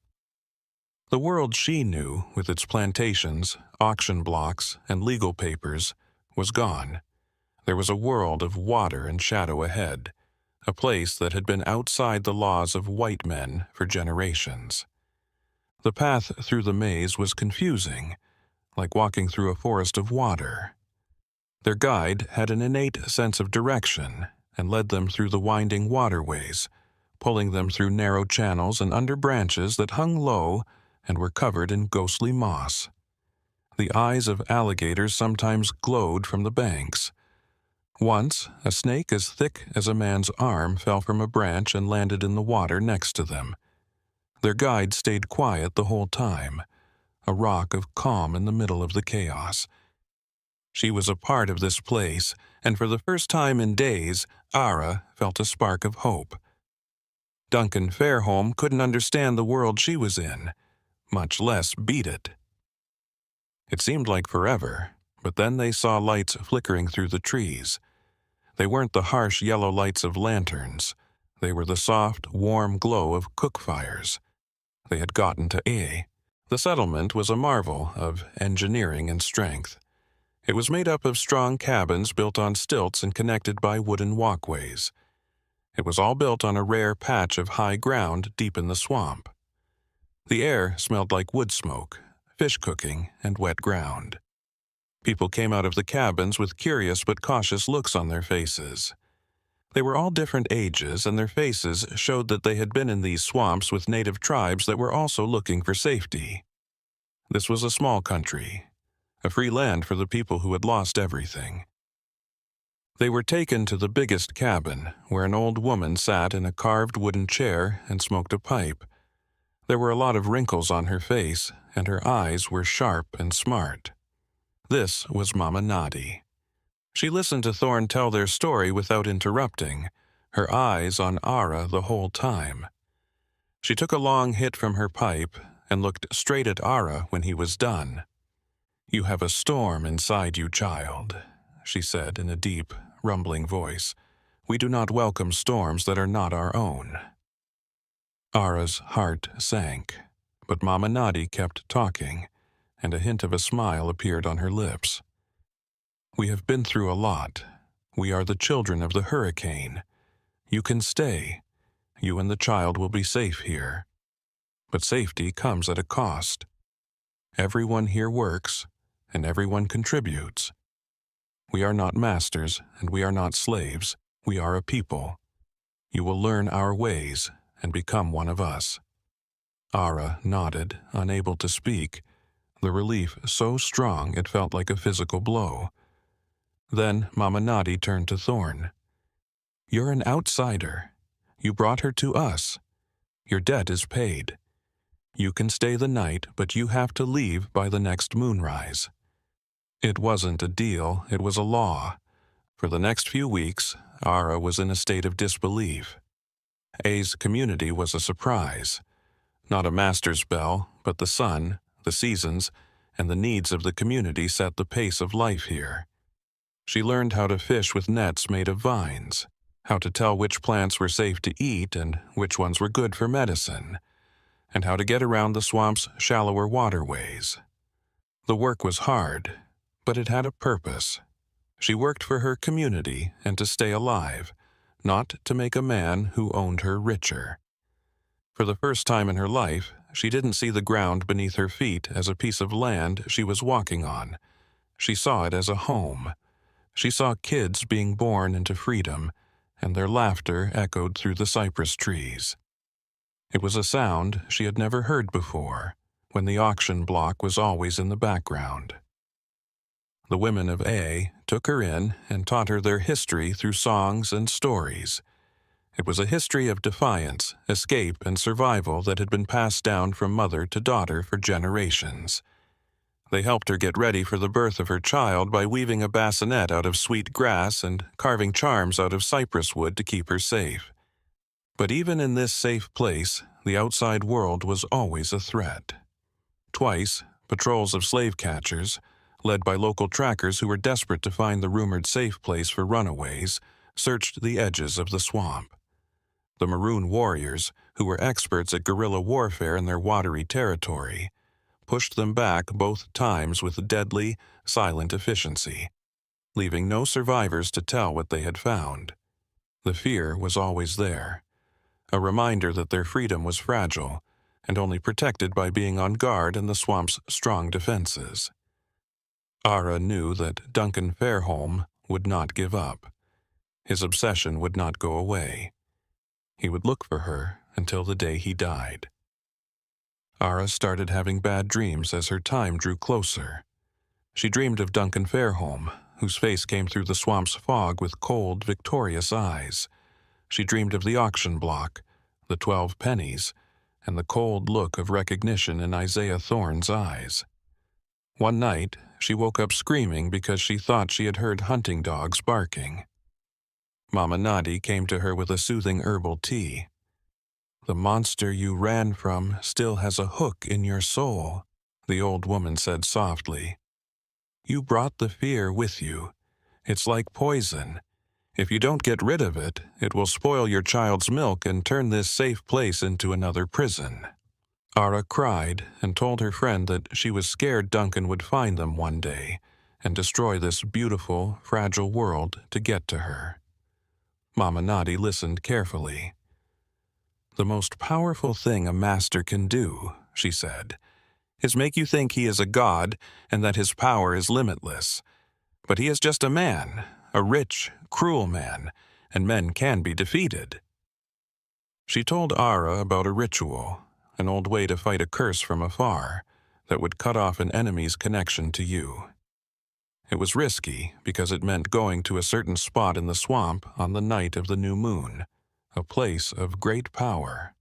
The world she knew, with its plantations, auction blocks, and legal papers, was gone. There was a world of water and shadow ahead, a place that had been outside the laws of white men for generations. The path through the maze was confusing, like walking through a forest of water. Their guide had an innate sense of direction and led them through the winding waterways, pulling them through narrow channels and under branches that hung low and were covered in ghostly moss. The eyes of alligators sometimes glowed from the banks. Once, a snake as thick as a man's arm fell from a branch and landed in the water next to them. Their guide stayed quiet the whole time, a rock of calm in the middle of the chaos. She was a part of this place, and for the first time in days, Ara felt a spark of hope. Duncan Fairholme couldn't understand the world she was in, much less beat it. It seemed like forever, but then they saw lights flickering through the trees. They weren't the harsh yellow lights of lanterns. They were the soft, warm glow of cook fires. They had gotten to A. The settlement was a marvel of engineering and strength. It was made up of strong cabins built on stilts and connected by wooden walkways. It was all built on a rare patch of high ground deep in the swamp. The air smelled like wood smoke, fish cooking, and wet ground. People came out of the cabins with curious but cautious looks on their faces. They were all different ages, and their faces showed that they had been in these swamps with native tribes that were also looking for safety. This was a small country, a free land for the people who had lost everything. They were taken to the biggest cabin, where an old woman sat in a carved wooden chair and smoked a pipe. There were a lot of wrinkles on her face, and her eyes were sharp and smart. This was Mama Noddy. She listened to Thorne tell their story without interrupting, her eyes on Ara the whole time. She took a long hit from her pipe and looked straight at Ara when he was done. "You have a storm inside you, child," she said in a deep, rumbling voice. "We do not welcome storms that are not our own." Ara's heart sank, but Mama Noddy kept talking, and a hint of a smile appeared on her lips. "We have been through a lot. We are the children of the hurricane. You can stay. You and the child will be safe here. But safety comes at a cost. Everyone here works, and everyone contributes. We are not masters, and we are not slaves. We are a people. You will learn our ways and become one of us." Ara nodded, unable to speak, the relief so strong it felt like a physical blow. Then Mama Noddy turned to Thorne. "You're an outsider. You brought her to us. Your debt is paid. You can stay the night, but you have to leave by the next moonrise." It wasn't a deal, it was a law. For the next few weeks, Ara was in a state of disbelief. A's community was a surprise. Not a master's bell, but the sun, the seasons, and the needs of the community set the pace of life here. She learned how to fish with nets made of vines, how to tell which plants were safe to eat and which ones were good for medicine, and how to get around the swamp's shallower waterways. The work was hard, but it had a purpose. She worked for her community and to stay alive, not to make a man who owned her richer. For the first time in her life, she didn't see the ground beneath her feet as a piece of land she was walking on. She saw it as a home. She saw kids being born into freedom, and their laughter echoed through the cypress trees. It was a sound she had never heard before, when the auction block was always in the background. The women of A took her in and taught her their history through songs and stories. It was a history of defiance, escape, and survival that had been passed down from mother to daughter for generations. They helped her get ready for the birth of her child by weaving a bassinet out of sweet grass and carving charms out of cypress wood to keep her safe. But even in this safe place, the outside world was always a threat. Twice, patrols of slave catchers, led by local trackers who were desperate to find the rumored safe place for runaways, searched the edges of the swamp. The Maroon warriors, who were experts at guerrilla warfare in their watery territory, pushed them back both times with deadly, silent efficiency, leaving no survivors to tell what they had found. The fear was always there, a reminder that their freedom was fragile and only protected by being on guard in the swamp's strong defenses. Ara knew that Duncan Fairholme would not give up. His obsession would not go away. He would look for her until the day he died. Ara started having bad dreams as her time drew closer. She dreamed of Duncan Fairholme, whose face came through the swamp's fog with cold, victorious eyes. She dreamed of the auction block, the 12 pennies, and the cold look of recognition in Isaiah Thorne's eyes. One night, she woke up screaming because she thought she had heard hunting dogs barking. Mama Nadi came to her with a soothing herbal tea. "The monster you ran from still has a hook in your soul," the old woman said softly. "You brought the fear with you. It's like poison. If you don't get rid of it, it will spoil your child's milk and turn this safe place into another prison." Ara cried and told her friend that she was scared Duncan would find them one day and destroy this beautiful, fragile world to get to her. Mama Nadi listened carefully. "The most powerful thing a master can do," she said, "is make you think he is a god and that his power is limitless. But he is just a man, a rich, cruel man, and men can be defeated." She told Ara about a ritual, an old way to fight a curse from afar, that would cut off an enemy's connection to you. It was risky because it meant going to a certain spot in the swamp on the night of the new moon, a place of great power.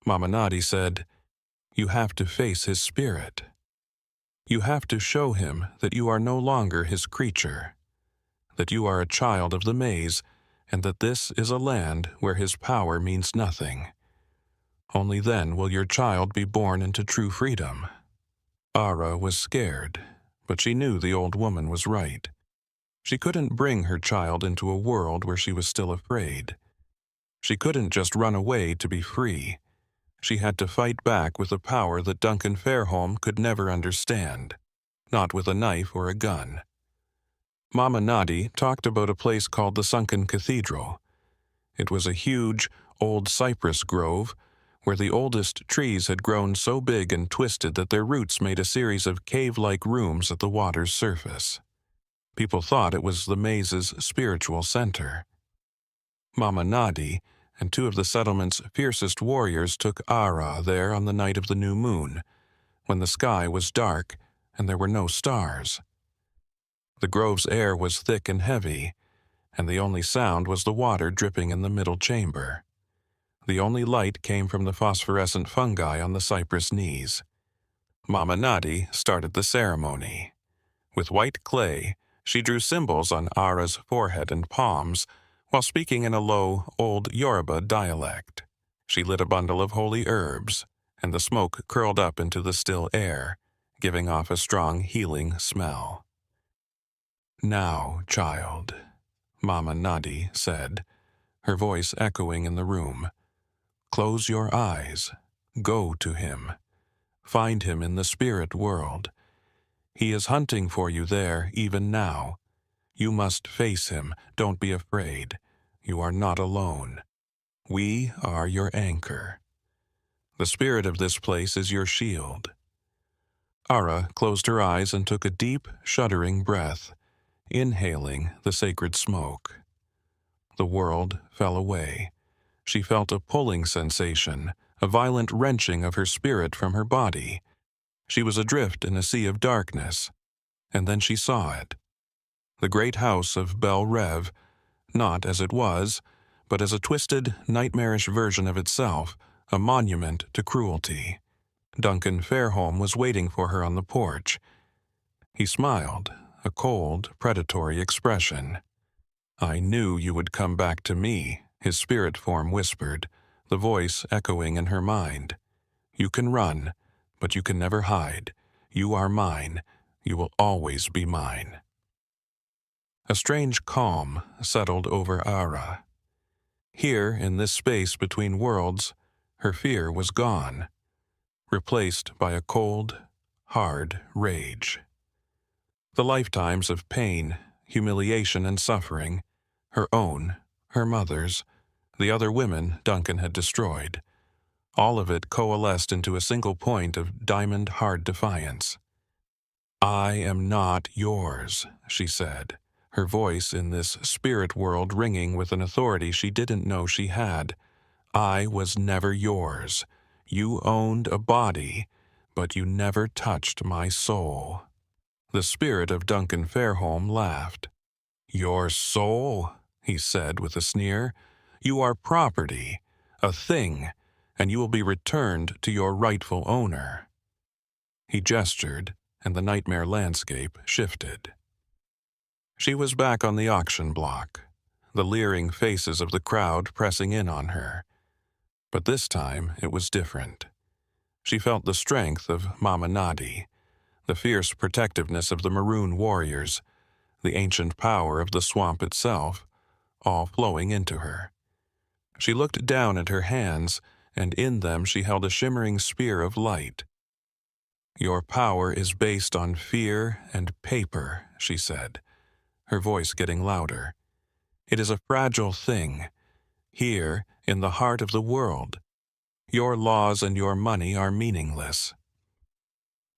Mama Nadi said, "You have to face his spirit. You have to show him that you are no longer his creature, that you are a child of the maze, and that this is a land where his power means nothing. Only then will your child be born into true freedom." Ara was scared, but she knew the old woman was right. She couldn't bring her child into a world where she was still afraid. She couldn't just run away to be free. She had to fight back with a power that Duncan Fairholme could never understand, not with a knife or a gun. Mama Nadi talked about a place called the Sunken Cathedral. It was a huge, old cypress grove where the oldest trees had grown so big and twisted that their roots made a series of cave-like rooms at the water's surface. People thought it was the maze's spiritual center. Mama Nadi and 2 of the settlement's fiercest warriors took Ara there on the night of the new moon, when the sky was dark and there were no stars. The grove's air was thick and heavy, and the only sound was the water dripping in the middle chamber. The only light came from the phosphorescent fungi on the cypress knees. Mama Nadi started the ceremony. With white clay, she drew symbols on Ara's forehead and palms, while speaking in a low, old Yoruba dialect. She lit a bundle of holy herbs, and the smoke curled up into the still air, giving off a strong, healing smell. "Now, child," Mama Nadi said, her voice echoing in the room. "Close your eyes. Go to him. Find him in the spirit world. He is hunting for you there even now. You must face him. Don't be afraid. You are not alone. We are your anchor. The spirit of this place is your shield." Ara closed her eyes and took a deep, shuddering breath, inhaling the sacred smoke. The world fell away. She felt a pulling sensation, a violent wrenching of her spirit from her body. She was adrift in a sea of darkness, and then she saw it. The great house of Bel Rev, not as it was, but as a twisted, nightmarish version of itself, a monument to cruelty. Duncan Fairholme was waiting for her on the porch. He smiled, a cold, predatory expression. "I knew you would come back to me," his spirit form whispered, the voice echoing in her mind. "You can run, but you can never hide. You are mine. You will always be mine." A strange calm settled over Ara. Here, in this space between worlds, her fear was gone, replaced by a cold, hard rage. The lifetimes of pain, humiliation, and suffering, her own, her mother's, the other women Duncan had destroyed, all of it coalesced into a single point of diamond-hard defiance. "I am not yours," she said, her voice in this spirit world ringing with an authority she didn't know she had. "I was never yours. You owned a body, but you never touched my soul." The spirit of Duncan Fairholme laughed. "Your soul?" he said with a sneer. "You are property, a thing, and you will be returned to your rightful owner." He gestured, and the nightmare landscape shifted. She was back on the auction block, the leering faces of the crowd pressing in on her. But this time it was different. She felt the strength of Mama Nadi, the fierce protectiveness of the Maroon warriors, the ancient power of the swamp itself, all flowing into her. She looked down at her hands, and in them she held a shimmering spear of light. "Your power is based on fear and paper," she said, her voice getting louder. "It is a fragile thing. Here, in the heart of the world, your laws and your money are meaningless."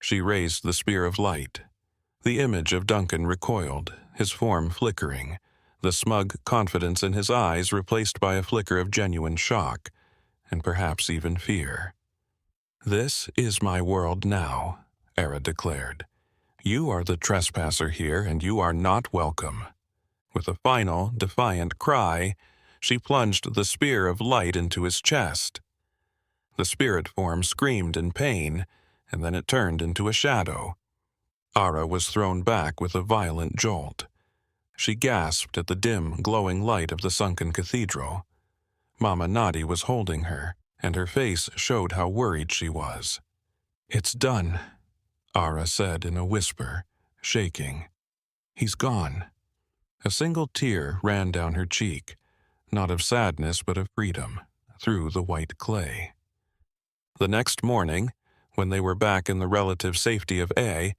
She raised the spear of light. The image of Duncan recoiled, his form flickering, the smug confidence in his eyes replaced by a flicker of genuine shock, and perhaps even fear. "This is my world now," Era declared. "You are the trespasser here, and you are not welcome." With a final, defiant cry, she plunged the spear of light into his chest. The spirit form screamed in pain, and then it turned into a shadow. Ara was thrown back with a violent jolt. She gasped at the dim, glowing light of the sunken cathedral. Mama Nadi was holding her, and her face showed how worried she was. "It's done," Ara said in a whisper, shaking. "He's gone." A single tear ran down her cheek, not of sadness but of freedom, through the white clay. The next morning, when they were back in the relative safety of A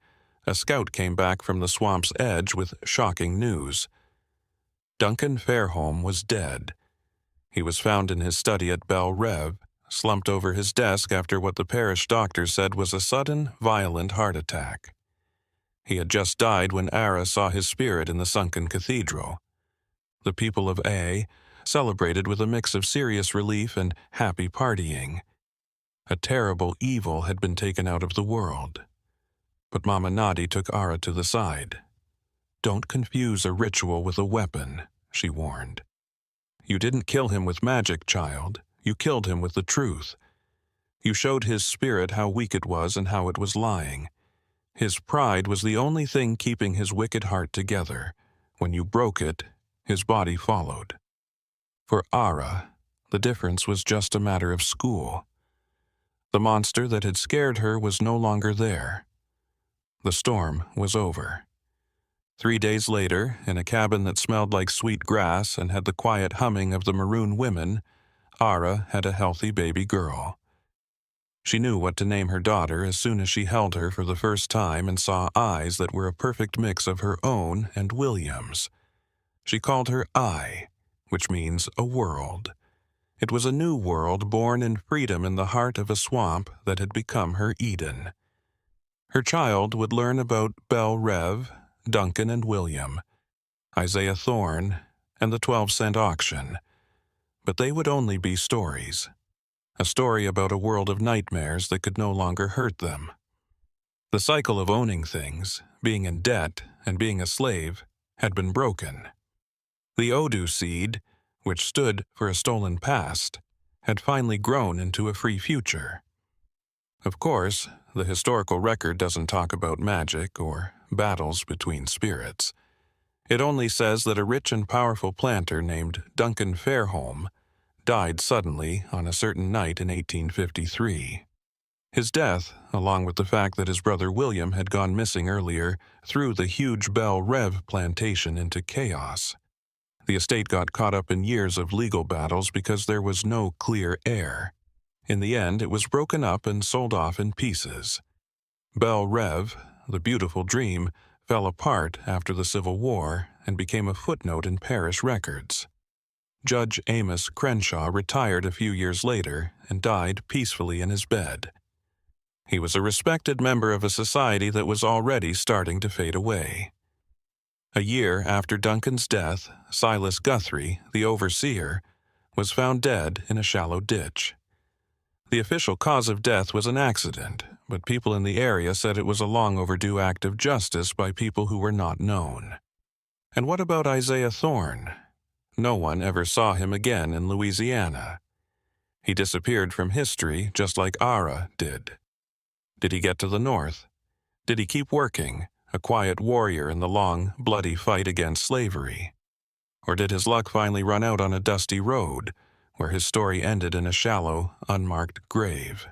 scout came back from the swamp's edge with shocking news. Duncan Fairholme was dead. He was found in his study at Bel Rev, slumped over his desk after what the parish doctor said was a sudden, violent heart attack. He had just died when Ara saw his spirit in the sunken cathedral. The people of A celebrated with a mix of serious relief and happy partying. A terrible evil had been taken out of the world. But Mama Nadi took Ara to the side. "Don't confuse a ritual with a weapon," she warned. "You didn't kill him with magic, child. You killed him with the truth. You showed his spirit how weak it was and how it was lying. His pride was the only thing keeping his wicked heart together. When you broke it, his body followed." For Ara, the difference was just a matter of school. The monster that had scared her was no longer there. The storm was over. 3 days later, in a cabin that smelled like sweet grass and had the quiet humming of the Maroon women, Ara had a healthy baby girl. She knew what to name her daughter as soon as she held her for the first time and saw eyes that were a perfect mix of her own and William's. She called her I, which means a world. It was a new world born in freedom in the heart of a swamp that had become her Eden. Her child would learn about Belle Rev, Duncan and William, Isaiah Thorne, and the 12-cent auction. But they would only be stories. A story about a world of nightmares that could no longer hurt them. The cycle of owning things, being in debt, and being a slave had been broken. The Odu seed, which stood for a stolen past, had finally grown into a free future. Of course, the historical record doesn't talk about magic or battles between spirits. It only says that a rich and powerful planter named Duncan Fairholme died suddenly on a certain night in 1853. His death, along with the fact that his brother William had gone missing earlier, threw the huge Belle Rev plantation into chaos. The estate got caught up in years of legal battles because there was no clear heir. In the end, it was broken up and sold off in pieces. Belle Rev, the beautiful dream, fell apart after the Civil War and became a footnote in parish records. Judge Amos Crenshaw retired a few years later and died peacefully in his bed. He was a respected member of a society that was already starting to fade away. A year after Duncan's death, Silas Guthrie, the overseer, was found dead in a shallow ditch. The official cause of death was an accident, but people in the area said it was a long overdue act of justice by people who were not known. And what about Isaiah Thorne? No one ever saw him again in Louisiana. He disappeared from history just like Ara did. Did he get to the north? Did he keep working, a quiet warrior in the long, bloody fight against slavery? Or did his luck finally run out on a dusty road, where his story ended in a shallow, unmarked grave?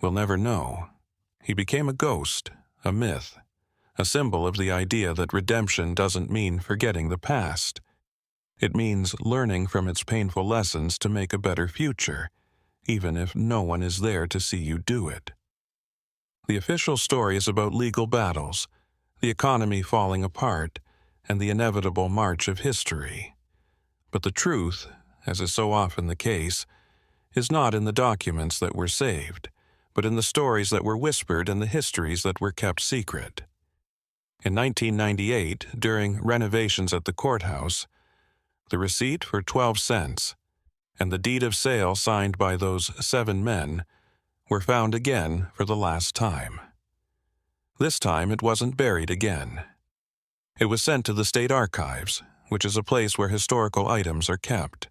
We'll never know. He became a ghost, a myth, a symbol of the idea that redemption doesn't mean forgetting the past. It means learning from its painful lessons to make a better future, even if no one is there to see you do it. The official story is about legal battles, the economy falling apart, and the inevitable march of history. But the truth, as is so often the case, is not in the documents that were saved, but in the stories that were whispered and the histories that were kept secret. In 1998, during renovations at the courthouse, the receipt for 12 cents and the deed of sale signed by those 7 men were found again for the last time. This time it wasn't buried again. It was sent to the state archives, which is a place where historical items are kept.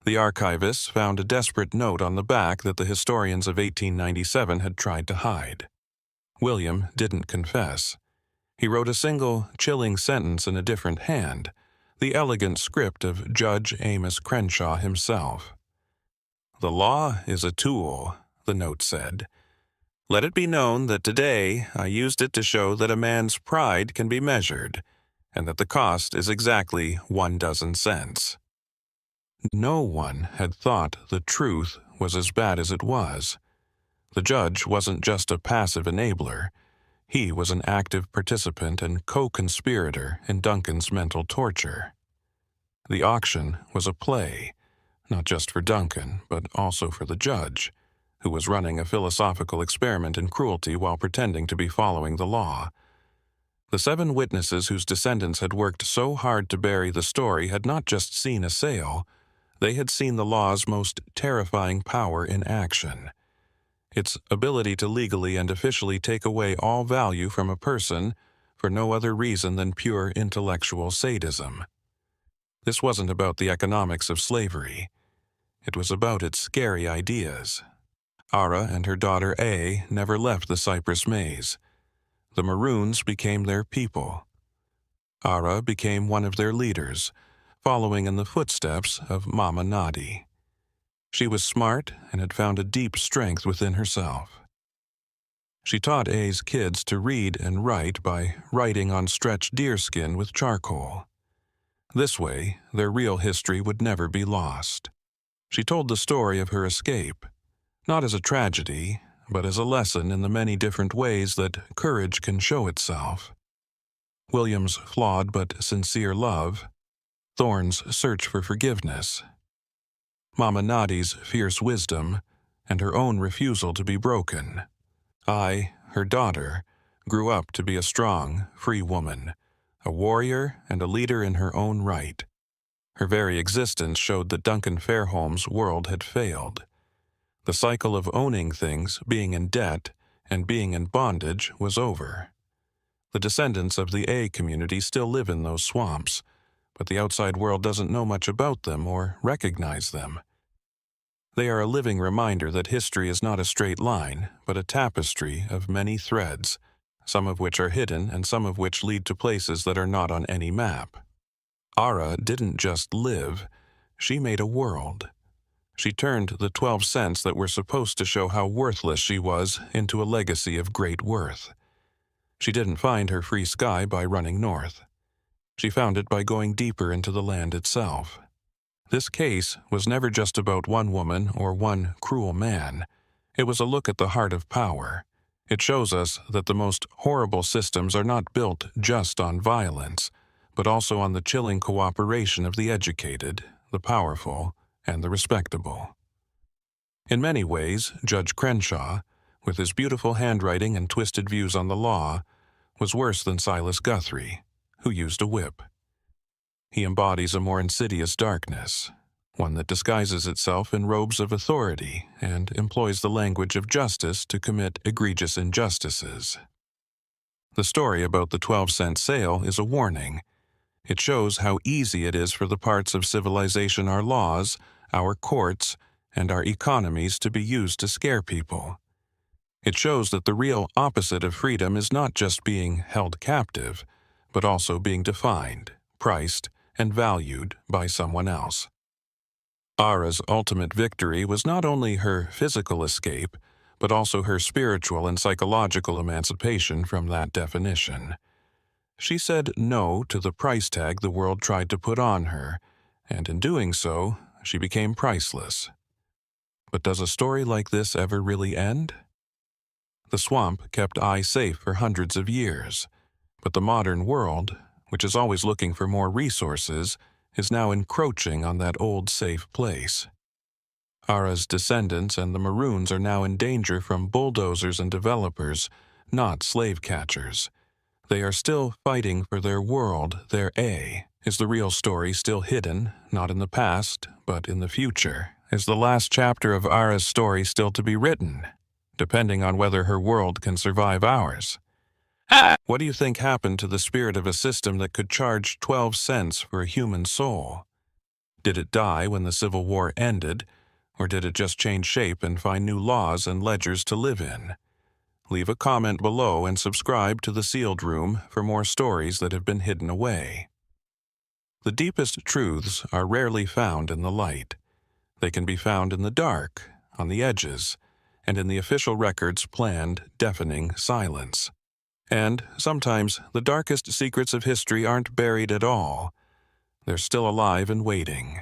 The archivists found a desperate note on the back that the historians of 1897 had tried to hide. William didn't confess. He wrote a single, chilling sentence in a different hand, the elegant script of Judge Amos Crenshaw himself. "The law is a tool," the note said. "Let it be known that today I used it to show that a man's pride can be measured, and that the cost is exactly 1 cents. No one had thought the truth was as bad as it was. The judge wasn't just a passive enabler. He was an active participant and co-conspirator in Duncan's mental torture. The auction was a play, not just for Duncan, but also for the judge, who was running a philosophical experiment in cruelty while pretending to be following the law. The 7 witnesses whose descendants had worked so hard to bury the story had not just seen a sale, they had seen the law's most terrifying power in action. Its ability to legally and officially take away all value from a person for no other reason than pure intellectual sadism. This wasn't about the economics of slavery. It was about its scary ideas. Ara and her daughter A never left the cypress maze. The Maroons became their people. Ara became one of their leaders, following in the footsteps of Mama Nadi. She was smart and had found a deep strength within herself. She taught A's kids to read and write by writing on stretched deerskin with charcoal. This way, their real history would never be lost. She told the story of her escape, not as a tragedy, but as a lesson in the many different ways that courage can show itself. William's flawed but sincere love, Thorn's search for forgiveness, Mama Nadi's fierce wisdom, and her own refusal to be broken. I, her daughter, grew up to be a strong, free woman, a warrior and a leader in her own right. Her very existence showed that Duncan Fairholme's world had failed. The cycle of owning things, being in debt, and being in bondage was over. The descendants of the A community still live in those swamps, but the outside world doesn't know much about them or recognize them. They are a living reminder that history is not a straight line, but a tapestry of many threads, some of which are hidden and some of which lead to places that are not on any map. Ara didn't just live, she made a world. She turned the 12 cents that were supposed to show how worthless she was into a legacy of great worth. She didn't find her free sky by running north. She found it by going deeper into the land itself. This case was never just about one woman or one cruel man. It was a look at the heart of power. It shows us that the most horrible systems are not built just on violence, but also on the chilling cooperation of the educated, the powerful, and the respectable. In many ways, Judge Crenshaw, with his beautiful handwriting and twisted views on the law, was worse than Silas Guthrie, who used a whip. He embodies a more insidious darkness, one that disguises itself in robes of authority and employs the language of justice to commit egregious injustices. The story about the 12-cent sale is a warning. It shows how easy it is for the parts of civilization our laws, our courts, and our economies to be used to scare people. It shows that the real opposite of freedom is not just being held captive, but also being defined, priced, and valued by someone else. Ara's ultimate victory was not only her physical escape, but also her spiritual and psychological emancipation from that definition. She said no to the price tag the world tried to put on her, and in doing so, she became priceless. But does a story like this ever really end? The swamp kept I safe for hundreds of years, but the modern world, which is always looking for more resources, is now encroaching on that old safe place. Ara's descendants and the Maroons are now in danger from bulldozers and developers, not slave catchers. They are still fighting for their world, their A. Is the real story still hidden, not in the past, but in the future? Is the last chapter of Ara's story still to be written, depending on whether her world can survive ours? What do you think happened to the spirit of a system that could charge 12 cents for a human soul? Did it die when the Civil War ended, or did it just change shape and find new laws and ledgers to live in? Leave a comment below and subscribe to The Sealed Room for more stories that have been hidden away. The deepest truths are rarely found in the light. They can be found in the dark, on the edges, and in the official record's planned, deafening silence. And sometimes the darkest secrets of history aren't buried at all. They're still alive and waiting.